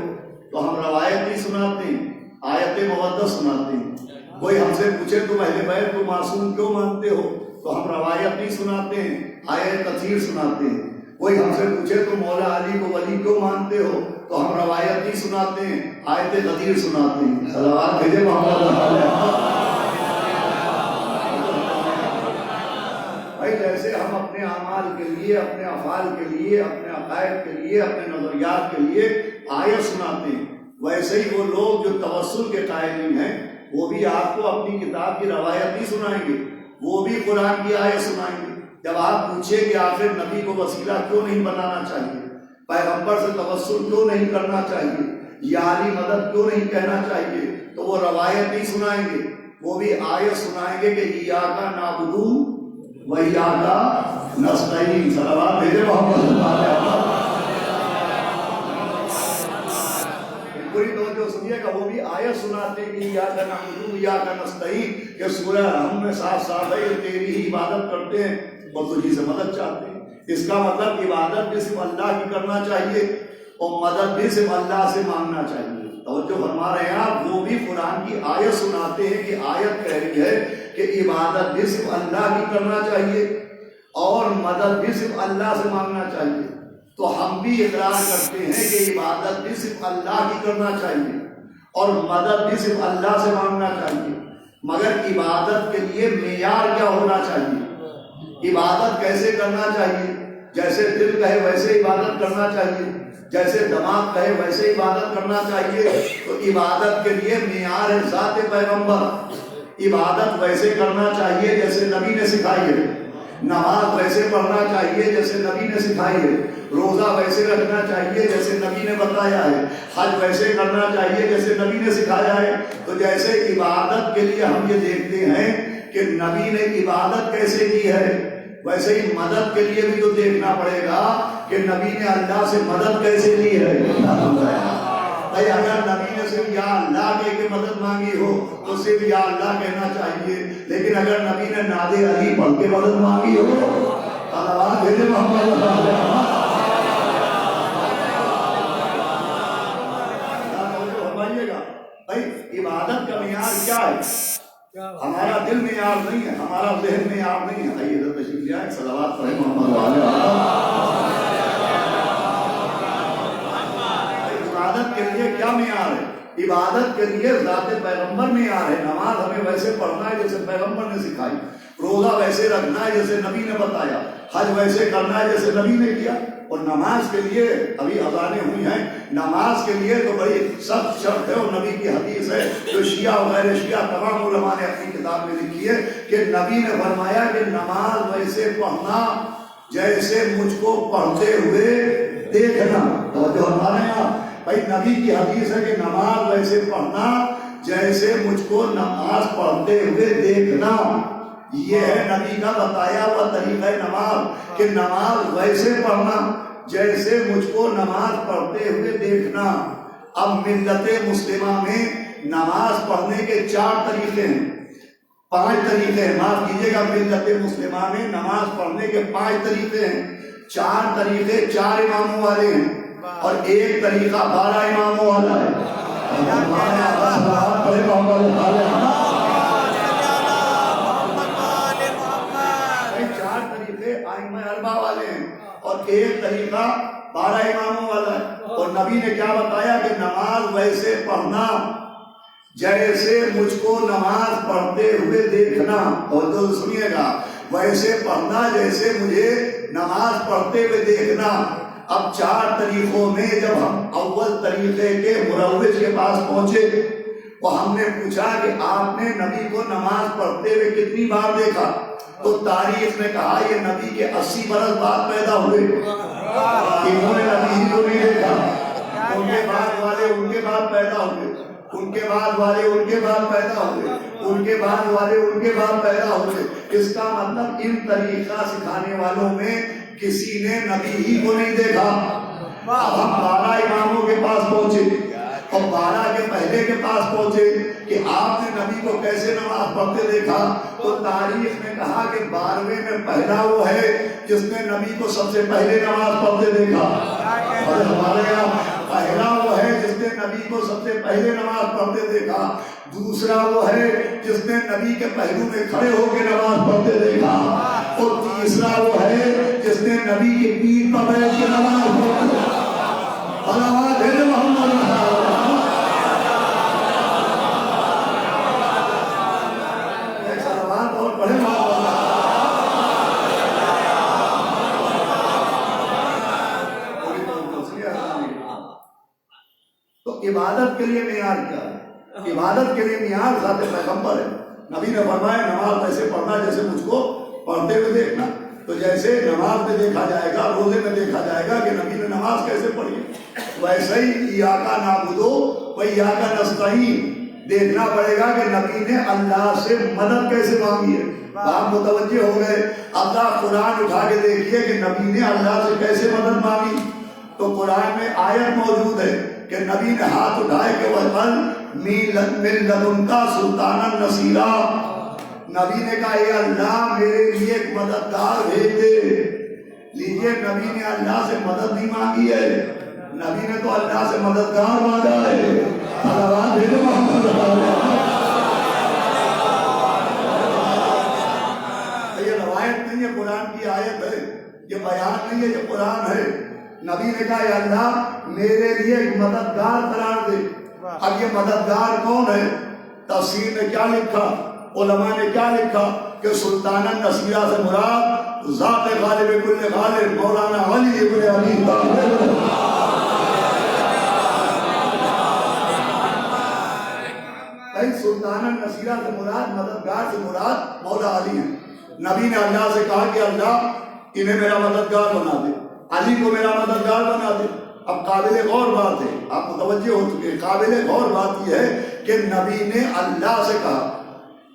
تو ہم روایت نہیں سناتے ہیں، آیت مودت سناتے ہیں۔ کوئی ہم سے پوچھے تم اہل بیت کو معصوم کیوں مانتے ہو، تو ہم روایت نہیں سناتے ہیں، آیت تفسیر سناتے ہیں۔ کوئی ہم سے پوچھے تم مولا علی کو ولی کیوں مانتے ہو، تو ہم روایت نہیں سناتے ہیں، آیت غدیر سناتے ہیں۔ صلوات بھیجے محمد۔ بھائی جیسے ہم اپنے اعمال کے لیے، اپنے افعال کے لیے، اپنے عقائد کے لیے، اپنے نظریات کے لیے آیت سناتے ہیں، ویسے ہی وہ لوگ جو توسل کے قائلین ہیں وہ بھی آپ کو اپنی کتاب کی روایت نہیں سنائیں گے، وہ بھی قرآن کی آیت سنائیں گے۔ جب آپ پوچھیں کہ آخر نبی کو وسیلہ کیوں نہیں بنانا چاہیے، پیغمبر سے توسل کیوں نہیں کرنا چاہیے، یا علی مدد کیوں نہیں کہنا چاہیے، تو وہ روایت نہیں سنائیں گے، وہ بھی آیت سنائیں گے کہ ایاک نعبد و ایاک نستعین۔ صلوات بھیجے محمد صلی اللہ علیہ وسلم۔ پوری توجہ سنیے گا، وہ بھی آیت سناتے ہیں کہ ایاک نعبد و ایاک نستعین، کہ سورہ رحم میں صاف صاف ہے کہ تیری ہی عبادت کرتے ہیں اور تجھی سے مدد چاہتے ہیں۔ اس کا مطلب عبادت بھی صرف اللہ کی کرنا چاہیے اور مدد بھی صرف اللہ سے مانگنا چاہیے۔ توجہ فرما رہے ہیں آپ، وہ بھی قرآن کی آیت سناتے ہیں کہ آیت کہہ رہی ہے کہ عبادت بھی صرف اللہ کی کرنا چاہیے اور مدد بھی صرف اللہ سے مانگنا چاہیے۔ تو ہم بھی اقرار کرتے ہیں کہ عبادت بھی صرف اللہ کی کرنا چاہیے اور مدد بھی صرف اللہ سے مانگنا چاہیے، مگر عبادت کے لیے معیار کیا ہونا چاہیے؟ عبادت کیسے کرنا چاہیے؟ جیسے دل کہے ویسے عبادت کرنا چاہیے، جیسے دماغ کہے ویسے عبادت کرنا چاہیے۔ تو عبادت کے لیے معیار ہے ذات پیغمبر، عبادت ویسے کرنا چاہیے جیسے نبی نے سکھائی ہے، نماز ویسے پڑھنا چاہیے جیسے نبی نے سکھائی ہے، روزہ ویسے رکھنا چاہیے جیسے نبی نے بتایا ہے، حج ویسے کرنا چاہیے جیسے نبی نے سکھایا ہے۔ تو جیسے عبادت کے لیے ہم یہ دیکھتے ہیں کہ نبی نے عبادت کیسے کی ہے، ویسے ہی مدد کے لیے بھی تو دیکھنا پڑے گا کہ نبی نے اللہ سے مدد کیسے لی ہے؟ بھائی اگر نبی نے صرف یا اللہ کہہ کے مدد مانگی ہو تو صرف یا اللہ کہنا چاہیے، لیکن اگر نبی نے ناد علی پڑھ کے مدد مانگی ہو اللہ بھیجے محمد بھائی عبادت کا معیار کیا ہے؟ ہمارا دل معیار نہیں ہے، ہمارا ذہن معیار نہیں ہے۔ آئیے ادھر تشریف لے آئے، صلوات پڑھیں محمد علیہ عبادت کے لیے کیا معیار ہے؟ عبادت کے لیے ذات پیغمبر معیار ہے۔ نماز ہمیں ویسے پڑھنا ہے جیسے پیغمبر نے سکھائی، روزہ ویسے رکھنا ہے جیسے نبی نے بتایا، حج ویسے کرنا ہے جیسے نبی نے کیا۔ اور نماز کے لیے ابھی اذانیں ہوئی ہیں، نماز کے لیے تو بڑی سخت شرط ہے، اور نبی کی حدیث ہے جو شیعہ و غیر شیعہ تمام علماء نے اپنی کتاب میں لکھی ہے کہ نبی نے فرمایا کہ نماز ویسے پڑھنا جیسے مجھ کو پڑھتے ہوئے دیکھنا۔ توجہ ہمارے یہاں بھائی نبی کی حدیث ہے کہ نماز ویسے پڑھنا جیسے مجھ کو نماز پڑھتے ہوئے دیکھنا۔ یہ ہے نبی کا بتایا ہوا طریقہ نماز کہ نماز ویسے پڑھنا جیسے مجھ کو نماز پڑھتے ہوئے دیکھنا۔ اب ملت مسلمہ میں نماز پڑھنے کے 4 طریقے ہیں، 5 طریقے ہیں، معاف کیجیے گا، ملت مسلمہ میں نماز پڑھنے کے 5 طریقے ہیں۔ 4 طریقے 4 اماموں والے ہیں اور 1 طریقہ 12 اماموں والا ہے۔ ائمہ اربعہ والے ہیں اور 1 طریقہ 12 اماموں والا ہے۔ اور نبی نے کیا بتایا کہ نماز ویسے پڑھنا جیسے مجھ کو نماز پڑھتے ہوئے دیکھنا۔ اور تو سنیے گا، ویسے پڑھنا جیسے مجھے نماز پڑھتے ہوئے دیکھنا۔ اب 4 طریقوں میں جب ہم اول طریقے کے مروج کے پاس پہنچے تو ہم نے پوچھا کہ آپ نے نبی کو نماز پڑھتے ہوئے کتنی بار دیکھا؟ تو تاریخ نے کہا یہ نبی کے 80 برس بعد پیدا ہوئے، انہوں نے نبی کو نہیں دیکھا، ان کے بعد والے ان کے بعد پیدا ہوئے، ان کے بعد والے ان کے بعد پیدا ہوئے، ان کے بعد والے ان کے بعد پیدا ہوئے۔ اس کا مطلب ان طریقہ سکھانے والوں میں کسی نے نبی ہی کو نہیں دیکھا۔ اب ہم 12 اماموں کے پاس پہنچے اور 12 کے پہلے کے پاس پہنچے کہ آپ نے نبی کو کیسے نماز پڑھتے دیکھا؟ تو تاریخ نے کہا کہ 12ویں میں پہلا وہ ہے جس نے نبی کو سب سے پہلے نماز پڑھتے دیکھا، اور ہمارے یہاں پہلا وہ ہے جس نے نبی کو سب سے پہلے نماز پڑھتے دیکھا، دوسرا وہ ہے جس نے نبی کے پہلو میں کھڑے ہو کے نماز پڑھتے دیکھا، اور تیسرا وہ ہے جس نے نبی کے پیر پر بیٹھ کے نماز پڑھتے دیکھا۔ تو عبادت کے لیے معیار کیا ہے؟ عبادت کے لیے معیار ذات پیغمبر ہے۔ نبی نے فرمایا نماز ایسے پڑھنا جیسے مجھ کو پڑھتے ہوئے دیکھنا۔ تو جیسے نماز میں دیکھا جائے گا، روزے میں دیکھا جائے گا کہ نبی نے نماز کیسے پڑھی، ویسے ہی ایاکا نعبدو و ایاکا نستعین دیکھنا پڑے گا کہ نبی نے اللہ سے مدد کیسے مانگی ہے۔ آپ متوجہ ہو گئے؟ اب آپ قرآن اٹھا کے دیکھیے کہ نبی نے اللہ سے کیسے مدد مانگی۔ تو قرآن میں آیت موجود ہے کہ نبی نے ہاتھ اٹھائے کہ وَجْعَلْ مِن لَدُنْکَ سُلْطَانًا نَصِیرًا، نبی نے کہا اے اللہ میرے لیے ایک مددگار بھیج دے۔ لیجئے نبی نے اللہ سے مدد نہیں مانگی ہے، نبی نے تو اللہ سے مددگار مانگا ہے۔ اللہ بھیجو محمد یہ روایت نہیں ہے، قرآن کی آیت ہے، یہ بیان نہیں ہے، یہ قرآن ہے۔ نبی نے کہا اے اللہ میرے لیے ایک مددگار قرار دے۔ اب یہ مددگار کون ہے؟ تفسیر نے کیا لکھا، علماء نے کیا لکھا کہ سلطانہ نصیرہ سے مراد ذات غالب کل غالب مولانا علی ابن ابی طالب۔ سلطانہ نصیرہ سے مراد، مددگار سے مراد مولا علی ہے۔ نبی نے اللہ سے کہا کہ اللہ انہیں میرا مددگار بنا دے، علی کو میرا مددگار بنا دے۔ اب قابل غور بات ہے، آپ متوجہ ہو چکے ہیں، قابل غور بات یہ ہے کہ نبی نے اللہ سے کہا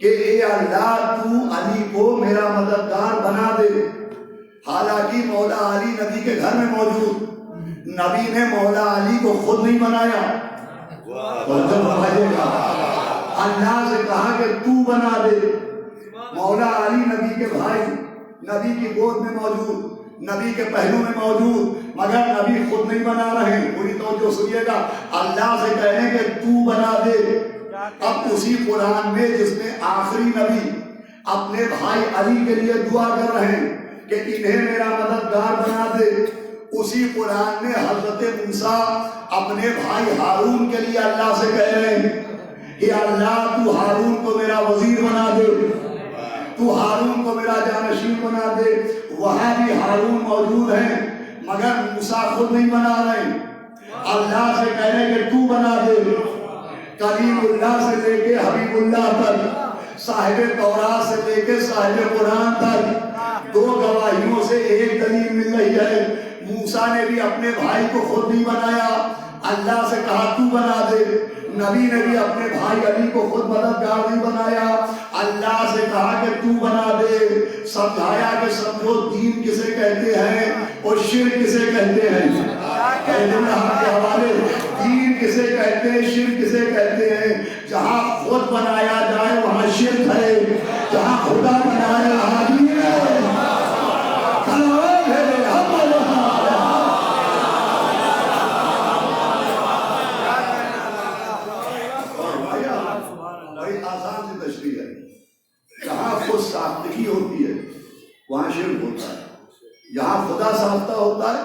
کہ اے اللہ تو علی کو میرا مددگار بنا دے۔ حالانکہ مولا علی نبی کے گھر میں موجود، نبی نے مولا علی کو خود نہیں بنایا، اللہ سے کہا کہ تو بنا دے۔ مولا علی نبی کے بھائی، نبی کی گود میں موجود، نبی کے پہلو میں موجود، مگر نبی خود نہیں بنا رہے۔ پوری توجہ سنیے گا، اللہ سے کہیں کہ تو بنا دے۔ اب اسی قرآن میں جس میں آخری نبی اپنے بھائی علی کے لیے دعا کر رہے ہیں کہ انہیں میرا مددگار بنا دے، اسی قرآن میں حضرت موسیٰ اپنے بھائی ہارون کے لیے اللہ سے کہہ رہے ہیں کہ اللہ تو ہارون کو میرا وزیر بنا دے، تو ہارون کو میرا جانشین بنا دے۔ وہاں بھی ہارون موجود ہیں مگر موسیٰ خود نہیں بنا رہے، اللہ سے کہہ رہے کہ تو بنا دے۔ کلیم اللہ سے لے کے حبیب اللہ تک، صاحب تورات سے لے کے صاحب قرآن تک، دو گواہیوں سے ایک دلیل مل رہی ہے۔ موسیٰ نے بھی اپنے بھائی کو خود نہیں بنایا، اللہ سے کہا تو بنا دے۔ نبی نے بھی اپنے بھائی علی کو خود مددگار نہیں بنایا، اللہ سے کہا کہ تو بنا دے۔ سمجھایا کہ سمجھو دین کسے کہتے ہیں اور شرک کسے کہتے ہیں۔ کے حوالے دین کسے کہتے ہیں، شرک کسے کہتے ہیں۔ جہاں خود بنایا جائے وہاں شرک ہے، جہاں خدا بنایا وہاں دین ہے۔ آسان سی تشریح ہے، جہاں خود ساختگی ہوتی ہے وہاں شرک ہوتا ہے، جہاں خدا ساختہ ہوتا ہے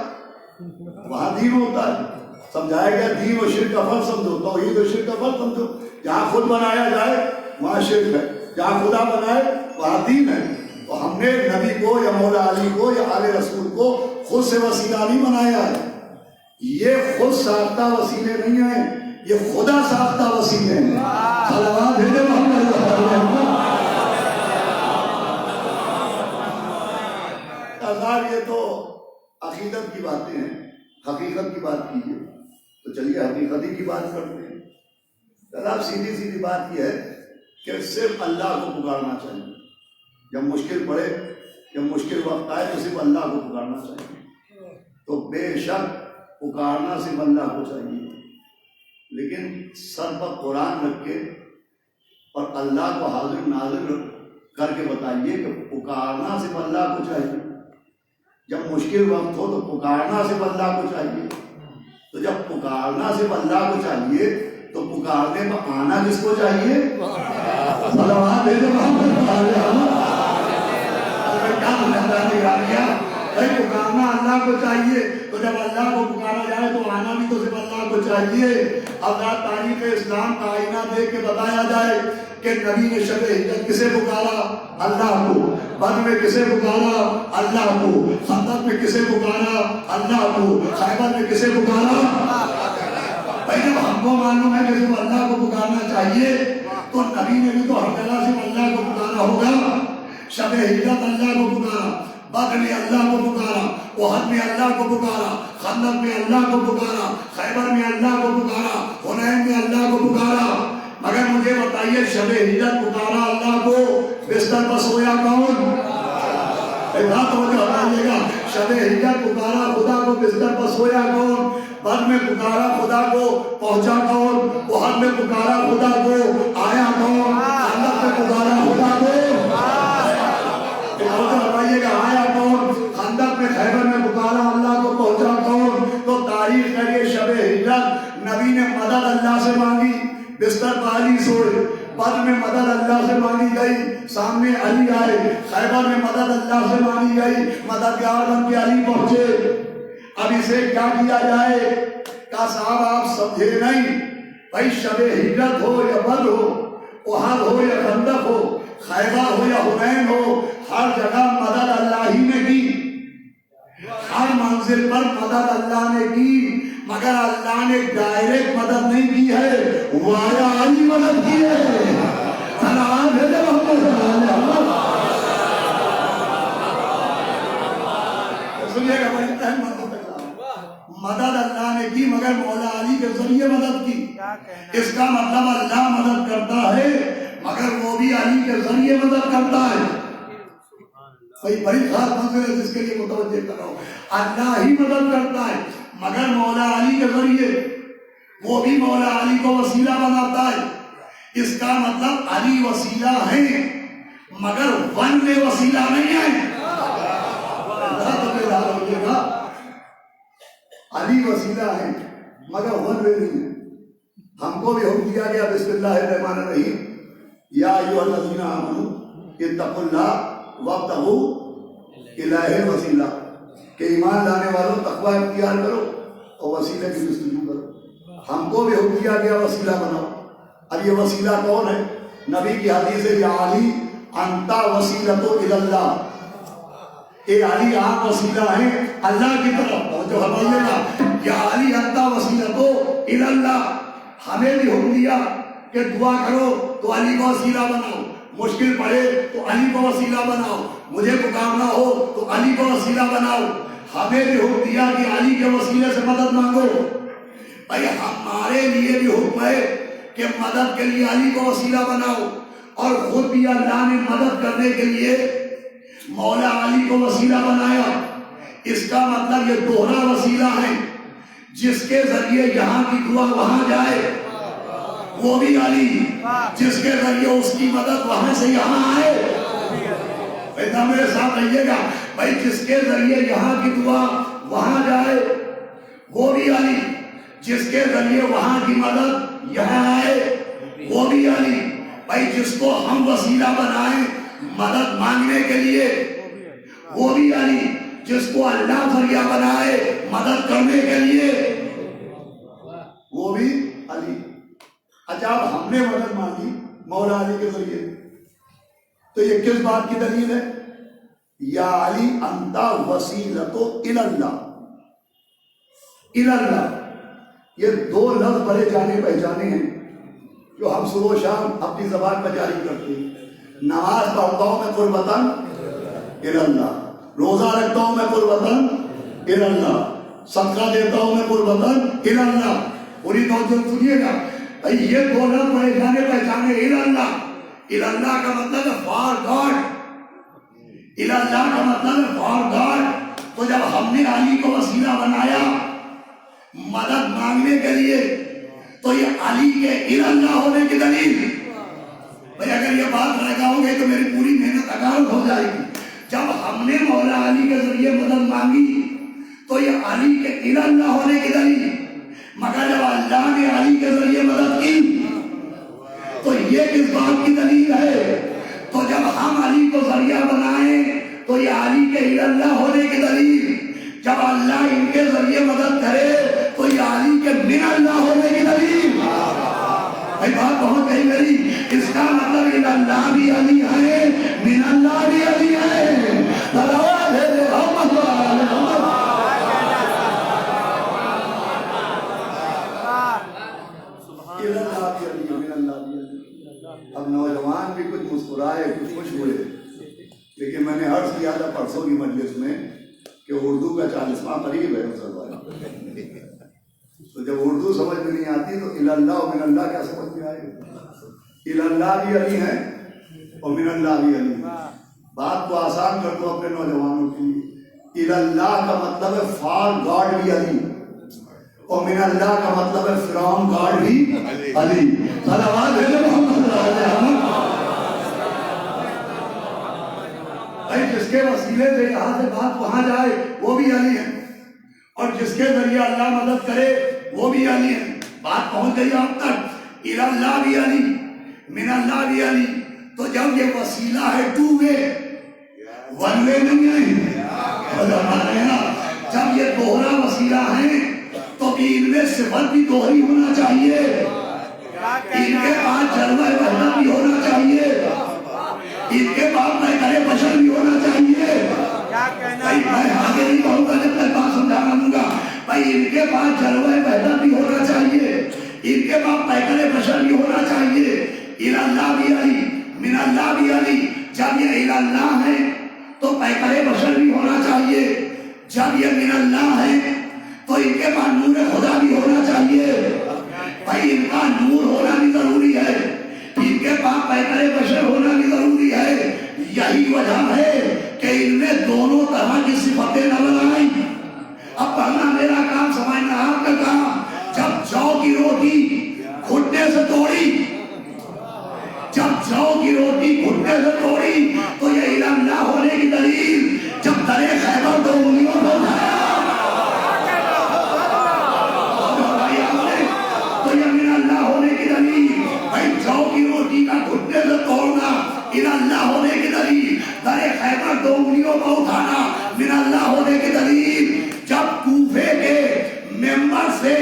وہاں دین ہوتا ہے۔ سمجھایا گیا دین و شرک کا فرق سمجھو، توحید و شرک کا فرق سمجھو۔ جہاں خود بنایا جائے وہاں شرک ہے، جہاں خدا بنائے وہاں دین ہے۔ تو ہم نے نبی کو یا مولا علی کو یا آل رسول کو خود سے وسیلہ نہیں بنایا ہے، یہ خود ساختہ وسیلے نہیں ہیں، یہ خدا ساختہ وسیلے ہیں۔ صلوات بھیجے محمد صاحب، یہ تو عقیدت کی باتیں ہیں، حقیقت کی بات کیجیے تو چلیے حقیقتی کی بات کرتے ہیں۔ جناب سیدھی سیدھی بات یہ ہے کہ صرف اللہ کو پکارنا چاہیے، جب مشکل پڑے، جب مشکل وقت آئے تو صرف اللہ کو پکارنا چاہیے۔ تو بے شک پکارنا صرف اللہ کو چاہیے، لیکن سر پر قرآن رکھ کے اور اللہ کو حاضر ناظر کر کے بتائیے کہ پکارنا صرف اللہ کو چاہیے۔ جب مشکل وقت ہو تو پکارنا صرف اللہ کو چاہیے، تو جب پکارنا صرف اللہ کو چاہیے تو پکارنے پر آنا کس کو چاہیے؟ صلوات بھیجو محمد۔ بھائی پکارنا اللہ کو چاہیے، تو جب اللہ کو پکارا جائے تو آنا بھی تو صرف اللہ کو چاہیے۔ اب تاریخ اسلام کا آئینہ دیکھ کے بتایا جائے کہ نبی نے شب ہجرت کسے پکارا؟ اللہ کو۔ بدر میں کسے پکارا؟ اللہ کو۔ خندق میں کسے پکارا؟ اللہ کو۔ خیبر میں کسے پکارا؟ بھائی جب ہم کو معلوم ہے کہ صرف اللہ کو پکارنا چاہیے تو نبی نے بھی تو ہر جگہ صرف اللہ کو پکارا ہوگا۔ شب ہجرت اللہ کو پکارا، بدر میں اللہ کو پکارا، احد میں اللہ کو پکارا، خندق میں اللہ کو پکارا، خیبر میں اللہ کو پکارا، حنین میں اللہ کو پکارا۔ مگر مجھے بتائیے شب ہجرت پکارا اللہ کو، بستر پر سویا کون؟ شب ہجرت پکارا خدا کو، بستر پر سویا کون؟ بدر میں پکارا خدا کو، پہنچا کون؟ احد میں پکارا خدا کو، آیا کون؟ خندق میں پکارا خدا کو، آیا کون؟ خندق میں خیبر میں پکارا اللہ کو، پہنچا کون؟ تو تاریخ ہے یہ شب ہجرت نبی نے مدد اللہ سے مانگی، بستر پر علی سوئے، بدر میں مدد اللہ سے مانگی گئی، سامنے علی آئے، خیبر میں مدد اللہ سے مانگی گئی، مددگار بن کے علی پہنچے۔ اب اسے کیا کیا جائے؟ کہا صاحب آپ سمجھے نہیں، بھائی شب ہجرت ہو یا بدر ہو، احد ہو یا خندق ہو، خیبر ہو یا حنین ہو، ہر جگہ مدد اللہ ہی نے کی، ہر منزل پر مدد اللہ نے کی، مگر اللہ نے ڈائریکٹ مدد نہیں کی ہے، وایا علی مدد کی ہے۔ مدد اللہ نے کی مگر مولا علی کے ذریعے مدد کی۔ اس کا مطلب اللہ مدد کرتا ہے مگر وہ بھی علی کے ذریعے مدد کرتا ہے۔ بھائی بڑی خاص منزل ہے جس کے لیے متوجہ کر رہا ہوں. اللہ ہی مدد کرتا ہے مگر مولا علی کے ذریعے. وہ بھی مولا علی کو وسیلہ بناتا ہے. اس کا مطلب علی وسیلہ ہے مگر ون میں وسیلہ نہیں ہے. علی وسیلہ ہے مگر ون میں نہیں ہے. ہم کو بھی حکم دیا گیا بسم اللہ الرحمن الرحیم یا ایھا الذین آمنوا اتقوا اللہ وابتغوا الیہ الوسیلہ کہ ایمان لانے والوں تقوی اختیار کرو اور وسیلے کی جستجو کرو. ہم کو بھی حکم دیا گیا وسیلہ بناؤ. اب یہ وسیلہ کون ہے؟ نبی کی حدیث ہے یا علی انتا وسیلۃ اللہ. اے علی آپ وسیلہ ہیں اللہ کی طرف. جو ہمیں گا یا علی انتا وسیلۃ اللہ. ہمیں بھی حکم دیا کہ دعا کرو تو علی کو وسیلہ بناؤ. مشکل پڑے تو علی کو وسیلہ بناؤ. مجھے پکارنا ہو تو علی کو وسیلہ بناؤ. ہمیں بھی حکم دیا کہ علی کے وسیلے سے مدد مانگو. بھائی ہمارے لیے بھی حکم ہے کہ مدد کے لیے علی کو وسیلہ بناؤ اور خود بھی اللہ نے مدد کرنے کے لیے مولا علی کو وسیلہ بنایا. اس کا مطلب یہ دوہرا وسیلہ ہے. جس کے ذریعے یہاں کی دعا وہاں جائے وہ بھی علی. جس کے ذریعے اس کی مدد وہاں سے یہاں آئے. بیٹا میرے ساتھ رہیے گا. بھائی جس کے ذریعے یہاں کی دعا وہاں جائے وہ بھی علی. جس کے ذریعے وہاں کی مدد یہاں آئے وہ بھی علی. بھائی جس کو ہم وسیلہ بنائیں مدد مانگنے کے لیے وہ بھی علی. جس کو اللہ ذریعہ بنائے مدد کرنے کے لیے وہ بھی علی. اچھا اب ہم نے مدد مانگی مولا علی کے ذریعے تو یہ کس بات کی دلیل ہے؟ یا علی انتا وسیلۃ اللہ. یہ دو لفظ بڑے جانے پہچانے ہیں جو ہم صبح و شام اپنی زبان پر جاری کرتے ہیں. نماز پڑھتا ہوں میں قربتاً اللہ. روزہ رکھتا ہوں میں قربتاً اللہ. صدقہ دیتا ہوں میں قربتاً اللہ. پوری توجہ سنیے گا. یہ دو لفظ بڑے جانے پہچانے. اللہ کا مطلب ہے فار گاڈ. اللہ کا مطلب ہے فار گاڈ. تو جب ہم نے علی کو وسیلہ بنایا مدد مانگنے کے لیے تو یہ علی کے اللہ ہونے کی دلیل. بھئی اگر یہ بات رہ جاؤ گے تو میری پوری محنت اکارت ہو جائے گی. جب ہم نے مولا علی کے ذریعے مدد مانگی تو یہ علی کے اللہ ہونے کی دلیل. مگر جب اللہ نے علی کے ذریعے مدد کی تو یہ کس بات کی دلیل ہے؟ تو جب ہم علی کو ذریعہ بنائیں تو یہ علی کے اللہ ہونے کی دلیل. جب اللہ ان کے ذریعے مدد کرے تو یہ علی کے من اللہ ہونے کی دلیل. بھائی بات بہت کہی میری. اس کا مطلب اللہ بھی علی ہے من اللہ بھی علی ہے. اب نوجوان بھی کچھ مسکرائے کچھ خوش ہوئے لیکن میں نے عرض کیا تھا پرسوں کی مجلس میں کہ اردو کا 40واں قریب ہے تو جب اردو سمجھ میں نہیں آتی تو اللہ و من اللہ کیا سمجھ میں آئے گا؟ اللہ بھی علی ہے اور من اللہ بھی علی. بات کو آسان کر دو اپنے نوجوانوں کے لیے. اللہ کا مطلب ہے فار گاڈ بھی علی اور من اللہ کا مطلب ہے فرام گاڈ بھی علی. صلوات ہے محمد صلی اللہ علیہ وسلم. جس کے وسیلے سے یہاں سے بات وہاں جائے وہ بھی علی ہے اور جس کے ذریعے اللہ مدد کرے وہ بھی علی ہے. بات پہنچ گئی آپ تک. اللہ بھی علی من اللہ بھی علی. تو جب یہ وسیلہ ہے ٹو وے ون وے نہیں ہے. جب یہ دوہرا وسیلہ ہے تو ان میں صفت بھی دوہری ہونا چاہیے. ان کے پاس جلوہ وحدت بھی ہونا چاہیے. ان کے پاس محضر بشر بھی ہونا چاہیے. بھائی میں آگے نہیں کہوں گا جب تک بات سمجھانا دوں گا. بھائی ان کے پاس جلوہ وحدت بھی ہونا چاہیے. ان کے پاس محضر بشر بھی ہونا چاہیے. اللہ بھی علی من اللہ بھی علی. جب یہ اللہ ہے تو محضر بشر بھی ہونا چاہیے. جب یہ من اللہ ہے تو ان کے پاس نور خدا بھی ہونا چاہیے. بھائی ان کا نور ہونا بھی ضروری ہے. ان کے پاس محضر بشر ہونا بھی ضروری ہے. یہی وجہ ہے کہ ان کے دلیل جب کوفے کے ممبر سے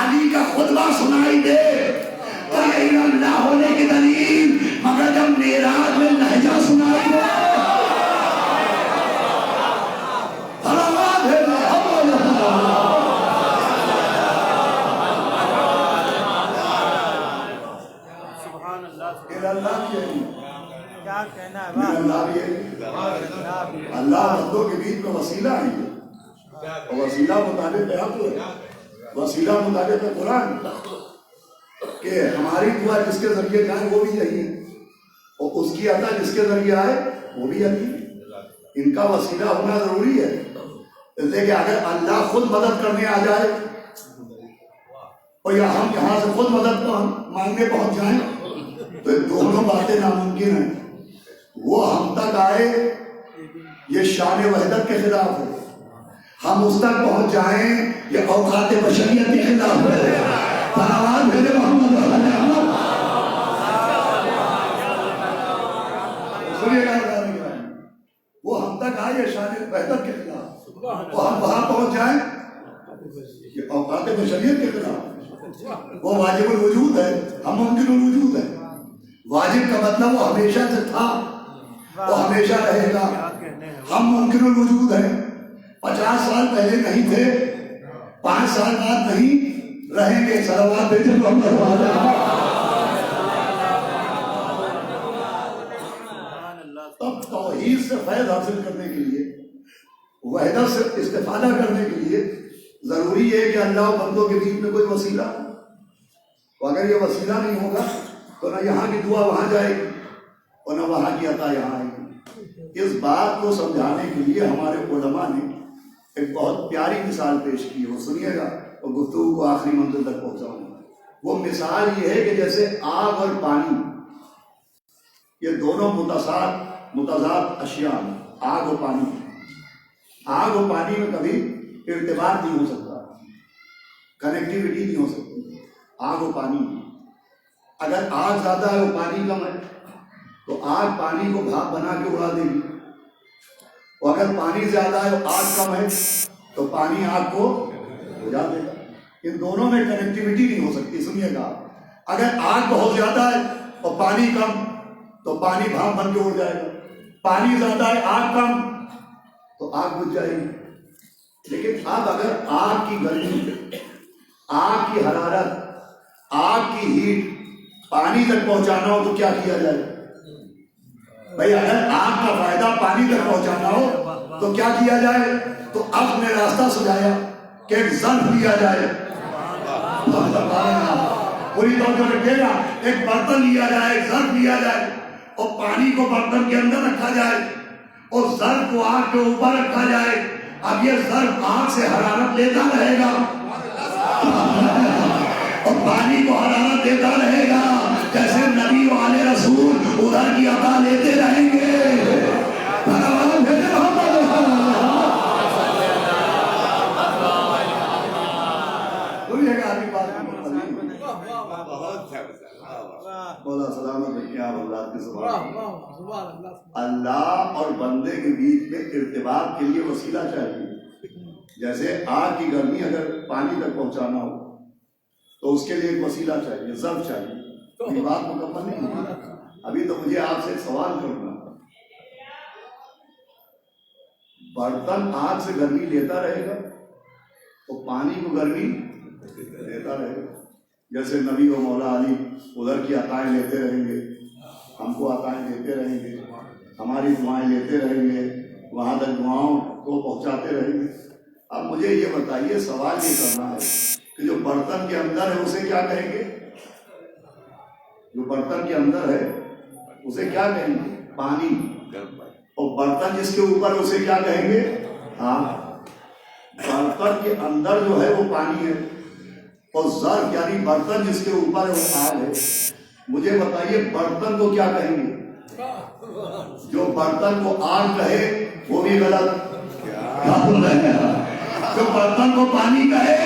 علی کا خطبہ سنائی دے تو یہ اللہ ہونے کی دلیل، مگر جب معراج میں لہجہ سنائی دے اللہ بندوں کے بیچ میں وسیلہ ہے، اور وسیلہ مطابق حق ہے، وسیلہ مطابق قرآن کہ ہماری دعا جس کے ذریعے جائے وہ بھی یہی ہے، اور اس کی عطا جس کے ذریعے آئے وہ بھی یہی ہے۔ ان کا وسیلہ ہونا ضروری ہے، اس لیے کہ اگر اللہ خود مدد کرنے آ جائے اور یا ہم یہاں سے خود مدد مانگنے پہنچ جائیں تو دونوں باتیں ناممکن ہیں۔ وہ ہم تک آئے یہ شان وحدت کے خلاف ہے، ہم اس تک پہنچ جائیں یہ اوقات بشریت کے خلاف ہے۔ فنوان بھیجے محمد وہ ہم تک آئے یہ شان وحدت کے خلاف، وہ ہم وہاں پہنچ جائیں یہ اوقات بشریت کے خلاف۔ وہ واجب الوجود ہے، ہم ممکن الوجود ہے۔ واجب کا مطلب وہ ہمیشہ سے تھا، وہ ہمیشہ رہے گا، ہم ممکن الوجود ہیں۔ 50 سال پہلے نہیں تھے، 5 سال بعد نہیں رہیں گے۔ صلوات بھیجے محمد تب توحید سے فیض حاصل کرنے کے لیے، وحدت سے استفادہ کرنے کے لیے ضروری ہے کہ اللہ و بندوں کے بیچ میں کوئی وسیلہ ہو۔ اگر یہ وسیلہ نہیں ہوگا تو نہ یہاں کی دعا وہاں جائے گی اور نہ وہاں کی عطا یہاں آئے گی۔ اس بات کو سمجھانے کے لیے ہمارے علماء نے ایک بہت پیاری مثال پیش کی ہے، وہ سنیے گا اور گفتگو کو آخری منزل تک پہنچاؤں گا۔ وہ مثال یہ ہے کہ جیسے آگ اور پانی یہ دونوں متضاد اشیاء ہیں، آگ اور پانی۔ آگ اور پانی میں کبھی ارتباط نہیں ہو سکتا، کنیکٹیوٹی نہیں ہو سکتی۔ آگ اور پانی، اگر آگ زیادہ ہے اور پانی کم ہے تو آگ پانی کو بھاپ بنا کے اڑا دے گی، اور اگر پانی زیادہ ہے اور آگ کم ہے تو پانی آگ کو بجھا دے گا۔ ان دونوں میں کنیکٹیوٹی نہیں ہو سکتی۔ سنیے گا، اگر آگ بہت زیادہ ہے اور پانی کم تو پانی بھاپ بن کے اڑ جائے گا، پانی زیادہ ہے آگ کم تو آگ بجھ جائے گی۔ لیکن اب اگر آگ کی گرمی، آگ کی حرارت، آگ کی ہیٹ پانی تک پہنچانا ہو تو کیا کیا جائے؟ بھائی اگر آگ کا فائدہ پانی تک پہنچانا ہو تو کیا کیا جائے؟ تو اب نے راستہ سجایا کہ ایک ظرف لیا جائے، پوری طور پر رکھے گا، ایک برتن لیا جائے، ایک ظرف لیا جائے اور پانی کو برتن کے اندر رکھا جائے اور ظرف کو آگ کے اوپر رکھا جائے۔ اب یہ ظرف آگ سے حرارت لیتا رہے گا اور پانی کو حرارت دیتا رہے گا، جیسے نبی و آل رسول ادھر کی عطا لیتے رہیں گے۔ اللہ اور بندے کے بیچ میں ارتباط کے لیے وسیلہ چاہیے۔ جیسے آگ کی گرمی اگر پانی تک پہنچانا ہو تو اس کے لیے ایک وسیلہ چاہیے، ظرف چاہیے۔ یہ بات مکمل نہیں ہوئی، ابھی تو مجھے آپ سے ایک سوال کرنا۔ برتن آگ سے گرمی لیتا رہے گا تو پانی کو گرمی دیتا رہے گا، جیسے نبی و مولا علی ادھر کی عطائیں لیتے رہیں گے، ہم کو عطائیں دیتے رہیں گے، ہماری دعائیں لیتے رہیں گے، وہاں تک دعاؤں کو پہنچاتے رہیں گے۔ اب مجھے یہ بتائیے، سوال یہ کرنا ہے کہ جو برتن کے اندر ہے اسے کیا کہیں گے؟ جو برتن کے اندر ہے اسے کیا کہیں گے؟ پانی۔ اور برتن جس کے اوپر اسے کیا کہیں گے؟ ہاں، برتن کے اندر جو ہے وہ پانی ہے اور ظرف یعنی برتن جس کے اوپر ہے وہ آگ ہے۔ مجھے بتائیے برتن کو کیا کہیں گے؟ جو برتن کو آگ کہے وہ بھی غلط، جو برتن کو پانی کہے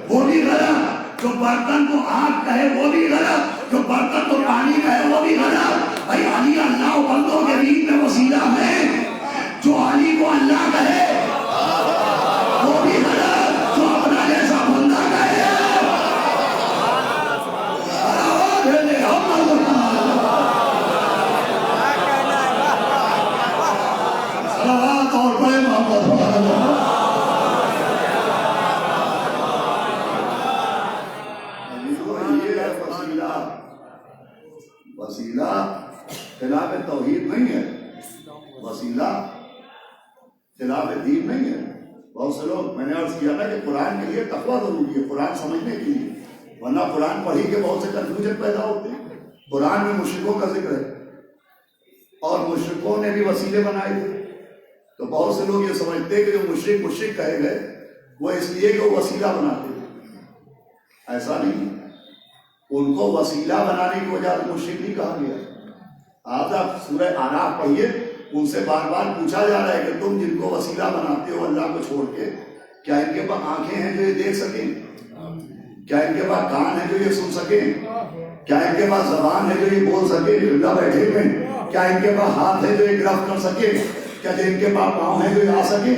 وہ بھی غلط، جو برتن کو آگ کہے وہ بھی غلط، جو برتن کو پانی کہے وہ بھی غلط۔ بھائی علی اللہ و بندوں کے بیچ میں وسیلہ ہے، جو علی کو اللہ کہے خلاف توحید نہیں ہے، وسیلہ خلاف دین نہیں ہے۔ بہت سے لوگ، میں نے عرض کیا نا کہ قرآن کے لیے تقویٰ ضروری ہے، قرآن سمجھنے کے لیے، ورنہ قرآن پڑھی کے بہت سے کنفیوژن پیدا ہوتے ہیں۔ قرآن میں مشرکوں کا ذکر ہے اور مشرکوں نے بھی وسیلے بنائے تھے، تو بہت سے لوگ یہ سمجھتے ہیں کہ جو مشرک کہے گئے وہ اس لیے کہ وہ وسیلہ بناتے تھے، ایسا نہیں، ان کو وسیلہ بنانے کی وجہ سے مشرک نہیں کہا گیا۔ آپ سورہ اعراف پڑھیے، ان سے بار بار پوچھا جا رہا ہے کہ تم جن کو وسیلہ بناتے ہو اللہ کو چھوڑ کے، کیا ان کے پاس آنکھیں ہیں جو یہ دیکھ سکیں؟ کیا ان کے پاس کان ہے جو یہ سن سکیں؟ کیا ان کے پاس زبان ہے جو یہ بول سکے اللہ بیٹھے ہوئے؟ کیا ان کے پاس ہاتھ ہے جو یہ گرفت کر سکے؟ کیا ان کے پاس پاؤں ہے جو یہ آ سکے؟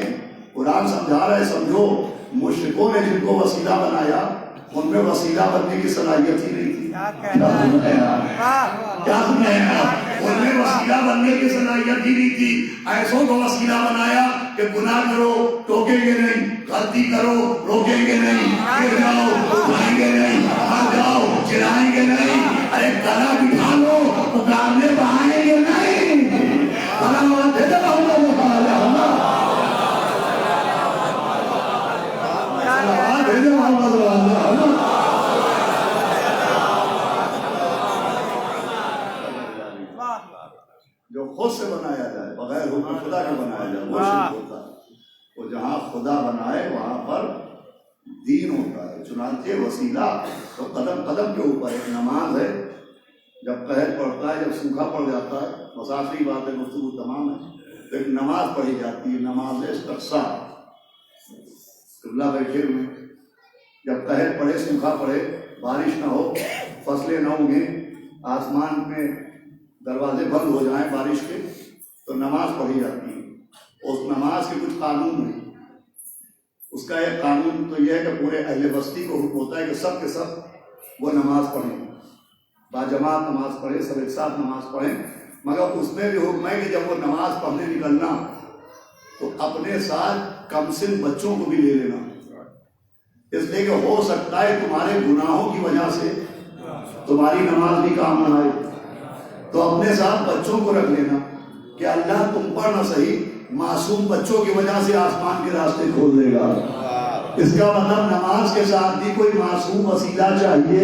قرآن سمجھا رہا ہے، سمجھو مشرکوں نے جن کو وسیلہ بنایا ان میں وسیلہ بننے کی صلاحیت ہی نہیں تھی۔ کیا سمجھایا؟ ان میں وسیلہ بننے کی صلاحیت ہی نہیں تھی۔ ایسوں کو وسیلہ بنایا کہ گناہ کرو ٹوکیں گے نہیں، غلطی کرو روکیں گے نہیں، گر جاؤ اٹھائیں گے نہیں، مر جاؤ چلائیں گے نہیں، ارے گلا بٹھا لو مقابلے بہائیں گے نہیں۔ جو خود سے بنایا جائے بغیر حکم خدا کے بنایا جائے وہ شرک ہوتا ہے۔ وہ جہاں خدا بنائے وہاں پر دین ہوتا ہے۔ چنانچہ وسیلہ تو قدم قدم کے اوپر، ایک نماز ہے، جب قحط پڑتا ہے، جب سوکھا پڑ جاتا ہے، بس آخری بات ہے، گفتگو تمام ہے، تو ایک نماز پڑھی جاتی ہے، نماز استقصا، قبلہ بیٹھے ہوئے، جب قحط پڑے، سوکھا پڑے، بارش نہ ہو، فصلیں نہ اگیں، آسمان میں دروازے بند ہو جائیں بارش کے، تو نماز پڑھی جاتی ہے۔ اس نماز کے کچھ قانون ہیں۔ اس کا ایک قانون تو یہ ہے کہ پورے اہل بستی کو حکم ہوتا ہے کہ سب کے سب وہ نماز پڑھیں، باجماعت نماز پڑھیں، سب ایک ساتھ نماز پڑھیں، مگر اس میں بھی حکم ہے کہ جب وہ نماز پڑھنے نکلنا تو اپنے ساتھ کم سن بچوں کو بھی لے لینا، اس لیے کہ ہو سکتا ہے تمہارے گناہوں کی وجہ سے تمہاری نماز بھی کام نہ آئے، تو اپنے ساتھ بچوں کو رکھ لینا کہ اللہ تم پر نہ صحیح معصوم بچوں کی وجہ سے آسمان کے راستے کھول دے گا۔ اس کا مطلب نماز کے ساتھ بھی کوئی معصوم وسیلہ چاہیے۔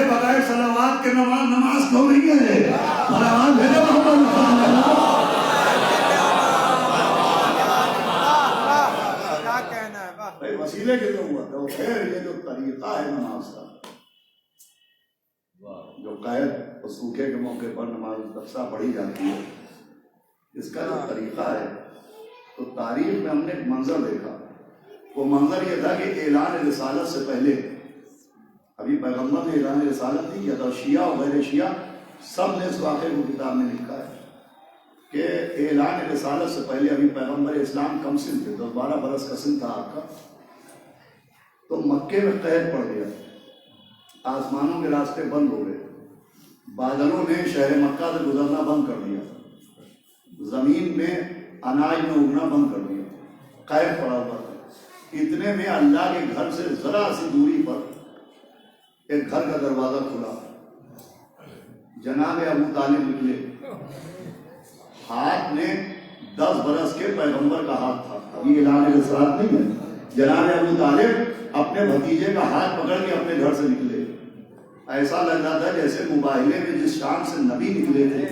بغیر صلوات کے نماز کیوں نہیں ہے؟ وسیلے کے جو ہوا تھا وہ خیر، یہ جو طریقہ ہے نماز کا، جو قحط اور سوکھے کے موقع پر نماز استقصا پڑھی جاتی ہے، اس کا جو طریقہ ہے، تو تاریخ میں ہم نے ایک منظر دیکھا۔ وہ منظر یہ تھا کہ اعلان رسالت سے پہلے، ابھی پیغمبر نے اعلان رسالت نہیں کیا تھا، شیعہ اور غیر شیعہ سب نے اس واقعے کو کتاب میں لکھا ہے کہ اعلان رسالت سے پہلے ابھی پیغمبر اسلام کم سن تھے، 12 برس کا سن تھا آپ کا، تو مکے میں قحط پڑ گیا، آسمانوں کے راستے بند ہو گئے، بادلوں نے شہر مکہ سے گزرنا بند کر دیا، زمین میں اناج میں اگنا بند کر دیا، قحط پڑا ہوا تھا۔ اتنے میں اللہ کے گھر سے ذرا سی دوری پر ایک گھر کا دروازہ کھلا، جناب ابو طالب نکلے، ہاتھ میں 10 برس کے پیغمبر کا ہاتھ تھا، ابھی اعلان رسالت نہیں ہے، جناب ابو طالب اپنے بھتیجے کا ہاتھ پکڑ کے اپنے گھر سے نکلے، ایسا لگ رہا تھا جیسے مباہلے میں جس شان سے نبی نکلے تھے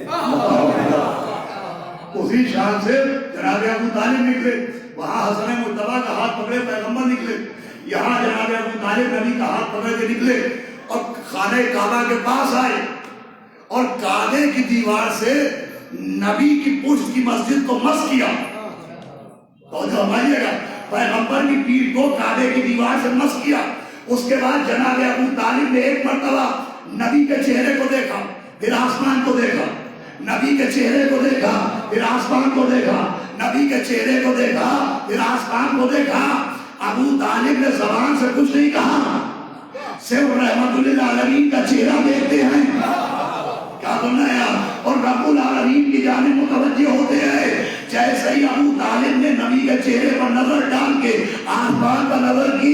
اسی شان سے جناب ابو طالب نکلے، وہاں حسن مجتبیٰ کا ہاتھ پکڑے پیغمبر نکلے، یہاں جناب ابو طالب نبی کا ہاتھ پکڑ کے نکلے اور خانہ کعبہ کے پاس آئے اور کعبے کی دیوار سے نبی کی پشت کی مسجد کو مس کیا۔ تو جو ہمائیے گا پیغمبر کی پیٹھ کو کعبے کی دیوار سے مس کیا۔ اس کے بعد جناب ابو طالب نے ایک مرتبہ نبی کے چہرے کو دیکھا، پھر آسمان کو دیکھا، نبی کے چہرے کو دیکھا، پھر آسمان کو دیکھا، نبی کے چہرے کو دیکھا، پھر آسمان کو دیکھا۔ ابو طالب نے زبان سے کچھ نہیں کہا، صرف رحمت للعالمین کا چہرہ دیکھتے ہیں، کیا سننا ہے، اور رب العالمین کی جانب متوجہ ہوتے ہیں۔ جیسے ہی ابو طالب نے نبی کے چہرے پر نظر ڈال کے آسمان پر نظر کی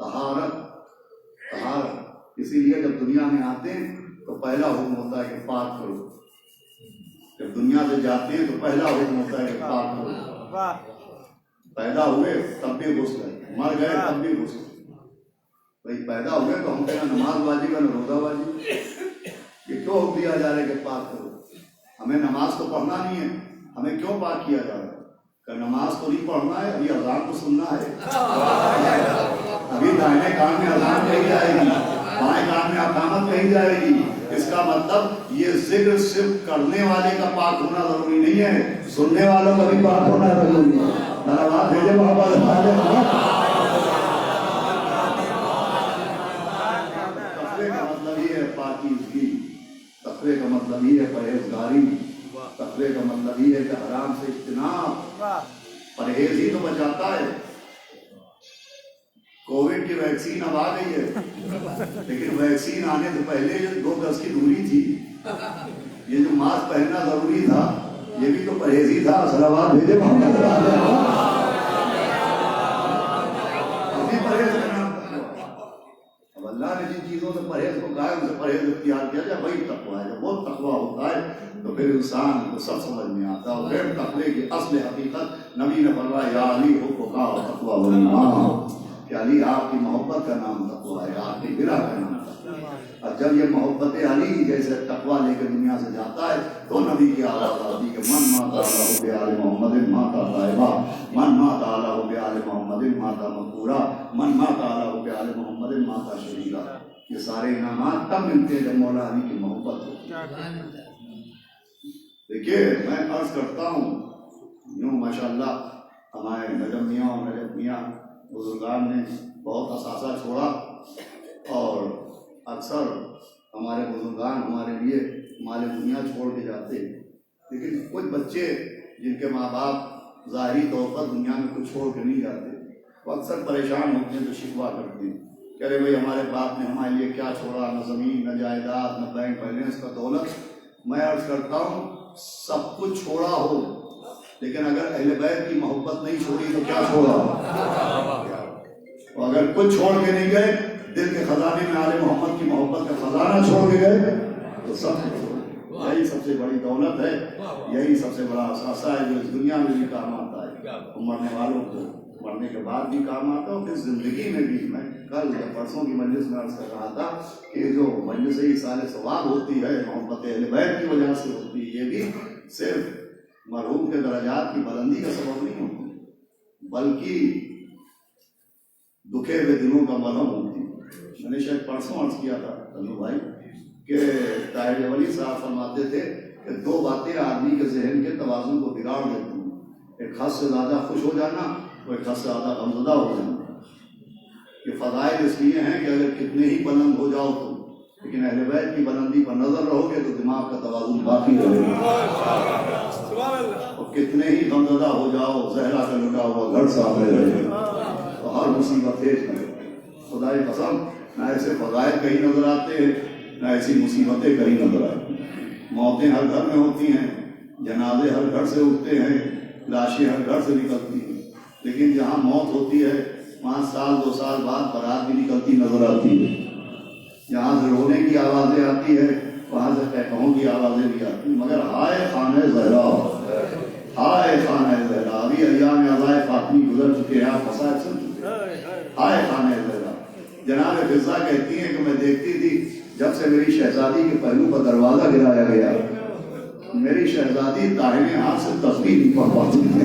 طہارت اسی لیے جب دنیا میں آتے ہیں تو پہلا حکم ہوتا ہے کہ پاک کرو. جب دنیا سے جاتے ہیں تو پہلا حکم ہوتا ہے کہ پاک کرو. پیدا ہوئے تب بھی غسل ہے, مر گئے تب بھی غسل. بھائی پیدا ہوئے تو ہم کہنا نماز واجب ہے نہ روزہ واجب. یہ کیوں حکم دیا جا رہا ہے کہ پاک کرو؟ ہمیں نماز تو پڑھنا نہیں ہے, ہمیں کیوں پاک کیا جا رہا ہے؟ کہ نماز تو نہیں پڑھنا ہے, ابھی اذان کو سننا ہے. ابھی دائیں کان میں اذان کہی جائے گی, بائیں کان میں اقامت کہی جائے گی. اس کا مطلب یہ ذکر صرف کرنے والے کا پاک ہونا ضروری نہیں ہے, سننے والوں کا بھی پاک ہونا ضروری ہے. دروازہ بھیجے محبت تقوی کا مطلب یہ ہے پاکیزگی, تقوی کا مطلب یہ ہے پرہیزگاری, تقوی کا مطلب یہ ہے کہ حرام سے اجتناب. پرہیز ہی تو بچاتا ہے. کووڈ کی ویکسین اب آ گئی ہے, لیکن ویکسین آنے سے پہلے جو 2 گز کی دوری تھی, یہ جو ماسک پہننا ضروری تھا, یہ بھی تو پرہیز ہی تھا. صلوات بھیجے محمد پرہیز کرنا. اب اللہ نے جن چیزوں سے پرہیز کو کہا ان سے پرہیز اختیار کیا جائے, وہی تقویٰ ہے. جب وہ تقویٰ ہوتا ہے تو پھر انسان کو سب سمجھ میں آتا ہے. پھر تقوی کی اصل حقیقت نبی نے فرمایا یا علی حبک التقویٰ والایمان, کہ علی آپ کی محبت کا نام تقویٰ ہے, آپ کی برا کا نام تقویٰ ہے. اور جب یہ محبت علی جیسے تقویٰ لے کے دنیا سے جاتا ہے تو نبی کی آواز آتی کہ من مات علیہ بآل محمد ماتا طیبہ, من مات علیہ بآل محمد ماتا مقبورہ, من مات علیہ بآل محمد ماتا شہیدہ. یہ سارے انعامات تب ملتے ہیں جب مولا علی کی محبت ہوتی. دیکھیے میں عرض کرتا ہوں, یوں ماشاءاللہ ہمارے نجم میاں اور نجم میاں بزرگان نے بہت اثاثہ چھوڑا, اور اکثر ہمارے بزرگان ہمارے لیے مال دنیا چھوڑ کے جاتے ہیں, لیکن کچھ بچے جن کے ماں باپ ظاہری طور پر دنیا میں کچھ چھوڑ کے نہیں جاتے, وہ اکثر پریشان ہوتے ہیں تو شکوہ کرتے ہیں کہ ارے بھائی ہمارے باپ نے ہمارے لیے کیا چھوڑا, نہ زمین نہ جائیداد نہ بینک بیلنس کا دولت. میں عرض کرتا ہوں سب کچھ چھوڑا ہو, لیکن اگر اہل بیت کی محبت نہیں چھوڑی تو کیا چھوڑا؟ اور اگر کچھ چھوڑ کے نہیں گئے, دل کے خزانے میں آل محمد کی محبت کا خزانہ چھوڑ کے گئے تو سب کچھ چھوڑ. یہی سب سے بڑی دولت ہے, یہی سب سے بڑا اثاثہ ہے جو اس دنیا میں بھی کام آتا ہے, مرنے والوں کو مرنے کے بعد بھی کام آتا ہے, اور پھر زندگی میں بھی. میں کل پرسوں کی مجلس میں عرض کر رہا تھا کہ جو مجلس ایصال ثواب ہوتی ہے محبت اہل بیت کی وجہ سے ہوتی ہے, یہ بھی صرف مرحوم کے درجات کی بلندی کا سبب نہیں ہوتی, بلکہ دکھے ہوئے دلوں کا مرہم ہوتی. میں نے شاید پرسوں عرض کیا تھا تنو بھائی کہ طاہر ولی صاحب فرماتے تھے کہ 2 باتیں آدمی کے ذہن کے توازن کو بگاڑ دیتی ہیں, ایک حد سے زیادہ خوش ہو جانا اور ایک حد سے زیادہ غمزدہ ہو جانا. یہ فضائل اس لیے ہیں کہ اگر کتنے ہی بلند ہو جاؤ تم, لیکن اہل بیت کی بلندی پر نظر رہو گے تو دماغ کا توازن باقی رہے گا, اور کتنے ہی غمزدہ ہو جاؤ زہرا کا لٹا ہوا گھر صاف رہے گا تو ہر مصیبت پیش کرے. خدا کی قسم نہ ایسے فضائل کہیں نظر آتے ہیں نہ ایسی مصیبتیں کہیں نظر آتی. موتیں ہر گھر میں ہوتی ہیں, جنازے ہر گھر سے اٹھتے ہیں, لاشیں ہر گھر سے نکلتی ہیں, لیکن جہاں موت ہوتی ہے وہاں 1 سال 2 سال بعد بارات بھی نکلتی نظر آتی ہے. جہاں سے رونے کی آوازیں آتی ہے وہاں سے قہقہوں کی آوازیں بھی آتی ہیں. مگر ہائے خانہ زہرا, ہائے خانہ زہرا, ابھی ایام عزائے فاطمی گزر چکے ہیں, آپ مسائل سن چکے ہیں. ہائے خانہ زہرا. جناب فضا کہتی ہیں کہ میں دیکھتی تھی جب سے میری شہزادی کے پہلو پر دروازہ گرایا گیا, میری شہزادی داہنے ہاتھ سے تسبیح نہیں پڑھ پاتی تھی,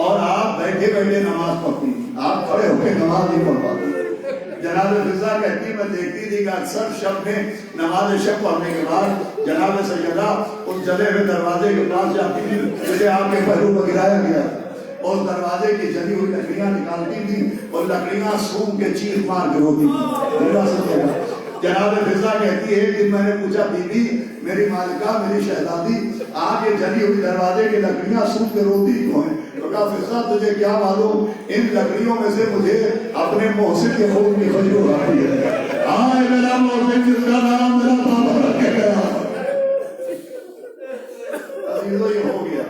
اور آپ بیٹھے بیٹھے نماز پڑھتی تھی, آپ کھڑے ہو کے نماز نہیں پڑھ پاتے. جناب فضا کہتی میں دیکھتی تھی کہ اکثر شب میں نماز شب پڑھنے کے بعد جناب سیدہ اس جلے ہوئے دروازے کے پاس جاتی تھی جسے آپ کے پہلو پر گرایا گیا, اور دروازے کی جلی ہوئی لکڑیاں نکالتی تھی اور لکڑیاں سونگ کے چیخ مار کے روتی تھی. جناب فضا کہتی ہے کہ میں نے پوچھا بی بی میری مالکہ میری شہزادی آپ یہ جلی ہوئی دروازے کی لکڑیاں سونگ کے روتی کیوں ہیں؟ تو کہا فضا تجھے کیا معلوم, ان لکڑیوں میں سے مجھے اپنے محسن کے خون کی خوشبو آتی ہے. آئے میرا محسن جس کا نام میرا بابا رکھے گیا. عزیزو یہ ہو گیا,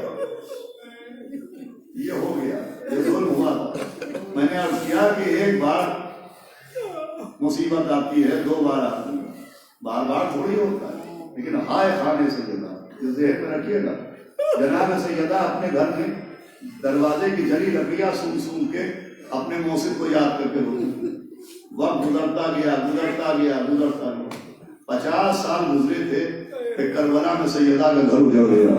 یہ ظلم ہوا تھا. میں نے عرض کیا فرمایا کہ ایک بار مصیبت آتی ہے، 2 بار آتی ہے، بار بار تھوڑی ہوتا ہے، لیکن ہائے خانے سیدہ، اس ذہن میں رکھیے گا، جناب سیدہ اپنے گھر میں دروازے کی جلی لکڑیاں سون سون کے اپنے موسم کو یاد کر کے روتے، وقت گزرتا گیا گزرتا گیا گزرتا گیا، 50 سال گزرے تھے کہ کربلا میں سیدہ کا گھر اجڑ گیا،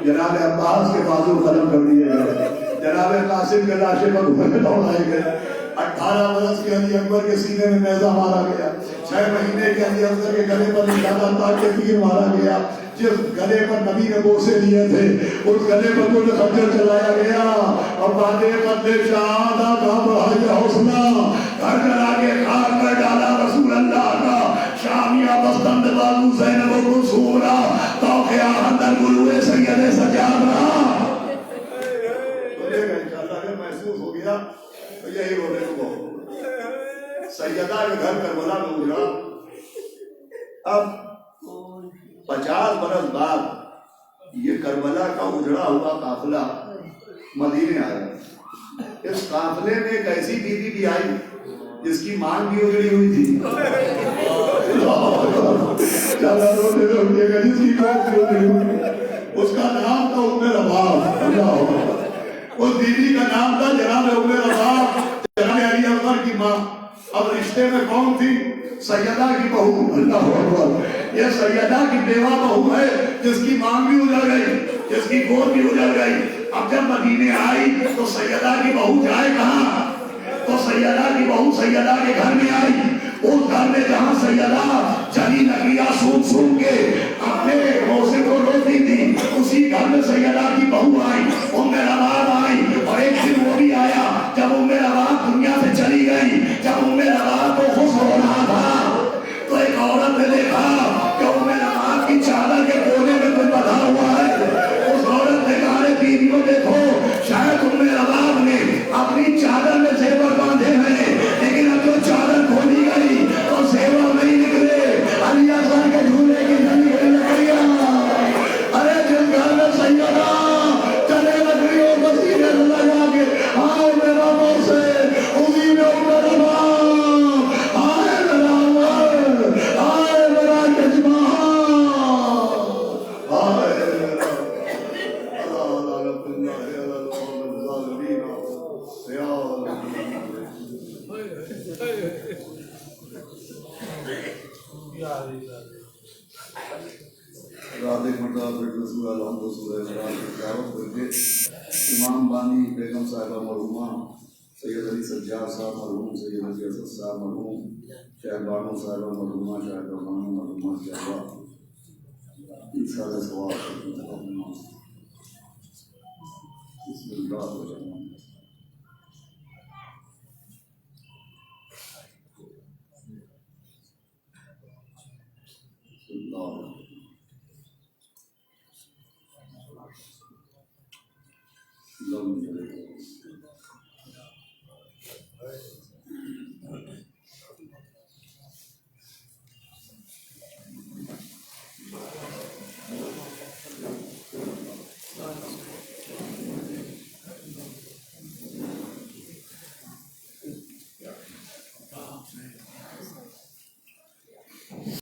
جناب عباس کے بازو ختم کر دیے گئے، جناب قاسم کے لاشے پر گھوڑے دوڑائے گئے، 18 برس کے علی اکبر کے سینے میں نیزہ مارا گیا، 6 مہینے کے علی اکبر کے گلے پر نشانہ تاج کے تیر مارا گیا، جس گلے پر نبی نے بوسے لیے تھے اس گلے پر کوئی خنجر چلایا گیا، اور بادے قد شہادہ کا بھائی حسنہ گھر کرا کے خاک پر ڈالا رسول اللہ کا، شامیہ بستند بازو زینب و رسولہ توقع اندر گلوے سید سجاد رہا۔ انشاءاللہ اگر محسوس ہو گیا تو یہی رونے کو بہت، سیدہ کے گھر کربلا میں اجڑا۔ اب 50 برس بعد یہ کربلا کا اجڑا ہوا قافلہ مدینے آیا، اس قافلے میں ایک ایسی بیوی بھی آئی جس کی مانگ بھی اجڑی ہوئی تھی، جس کی کوکھ بھی اجڑی ہوئی، اس کا نام تھا ام رباب، اس بیوی کا نام تھا جناب ام رباب، جناب علی اکبر کی ماں۔ اب رشتے میں کون تھی؟ سیدہ کی بہو، اللہ اکبر، یہ سیدہ کی بیوہ بہو ہے جس کی مانگ بھی اجڑ گئی، جس کی گود بھی اجڑ گئی۔ اب جب مدینے آئی تو سیدہ کی بہو جائے کہاں؟ تو سیدہ کی بہو سیدہ کے گھر میں آئی، اس گھر میں جہاں سیدہ چلی لکڑیاں سون سون کے اپنے موسم کو روتی تھی، اسی گھر میں سیدہ کی بہو آئی، ام رباب آئی، اور ایک دن وہ بھی آیا جب ام رباب دنیا سے چلی گئی، جب ام رباب کو خوش ہو رہا تھا تو ایک عورت نے دیکھا کہ ام رباب کی چادر کے کونے میں کوئی بندھا ہوا ہے، اس عورت نے کہا رے بیویوں دیکھو، شاید ام رباب نے اپنی چادر میں زیور باندھے ہیں، لیکن اب جو چادر کھولی گئی تو زیور نہیں نکلے، علی اصغر کے جھولے کی جلی ہوئی لکڑیاں۔ ارے جس گھر میں سیدہ چلے لکڑیوں کو سینے سے لگا کے آئے میرا موسے، اسی میں ام رباب، آئے میرا عمر، آئے میرا یجمان، آئے میرا اللہ لعنت اللہ علی القوم الظالمین، یا رات ایک مرتبہ پھر رسول الحمد سورہ برات کی تلاوت کر کے امام بانی بیگم صاحبہ مرحومہ سید علی سجاد صاحب مرحوم، سید علی اسد صاحب مرحوم، شیخ بانو صاحبہ مرحومہ، شیخ بانو مرحومہ صاحبہ انشاءاللہ ثواب کرتے ہیں۔ بسم اللہ الرحمن الرحیم۔ بسم اللہ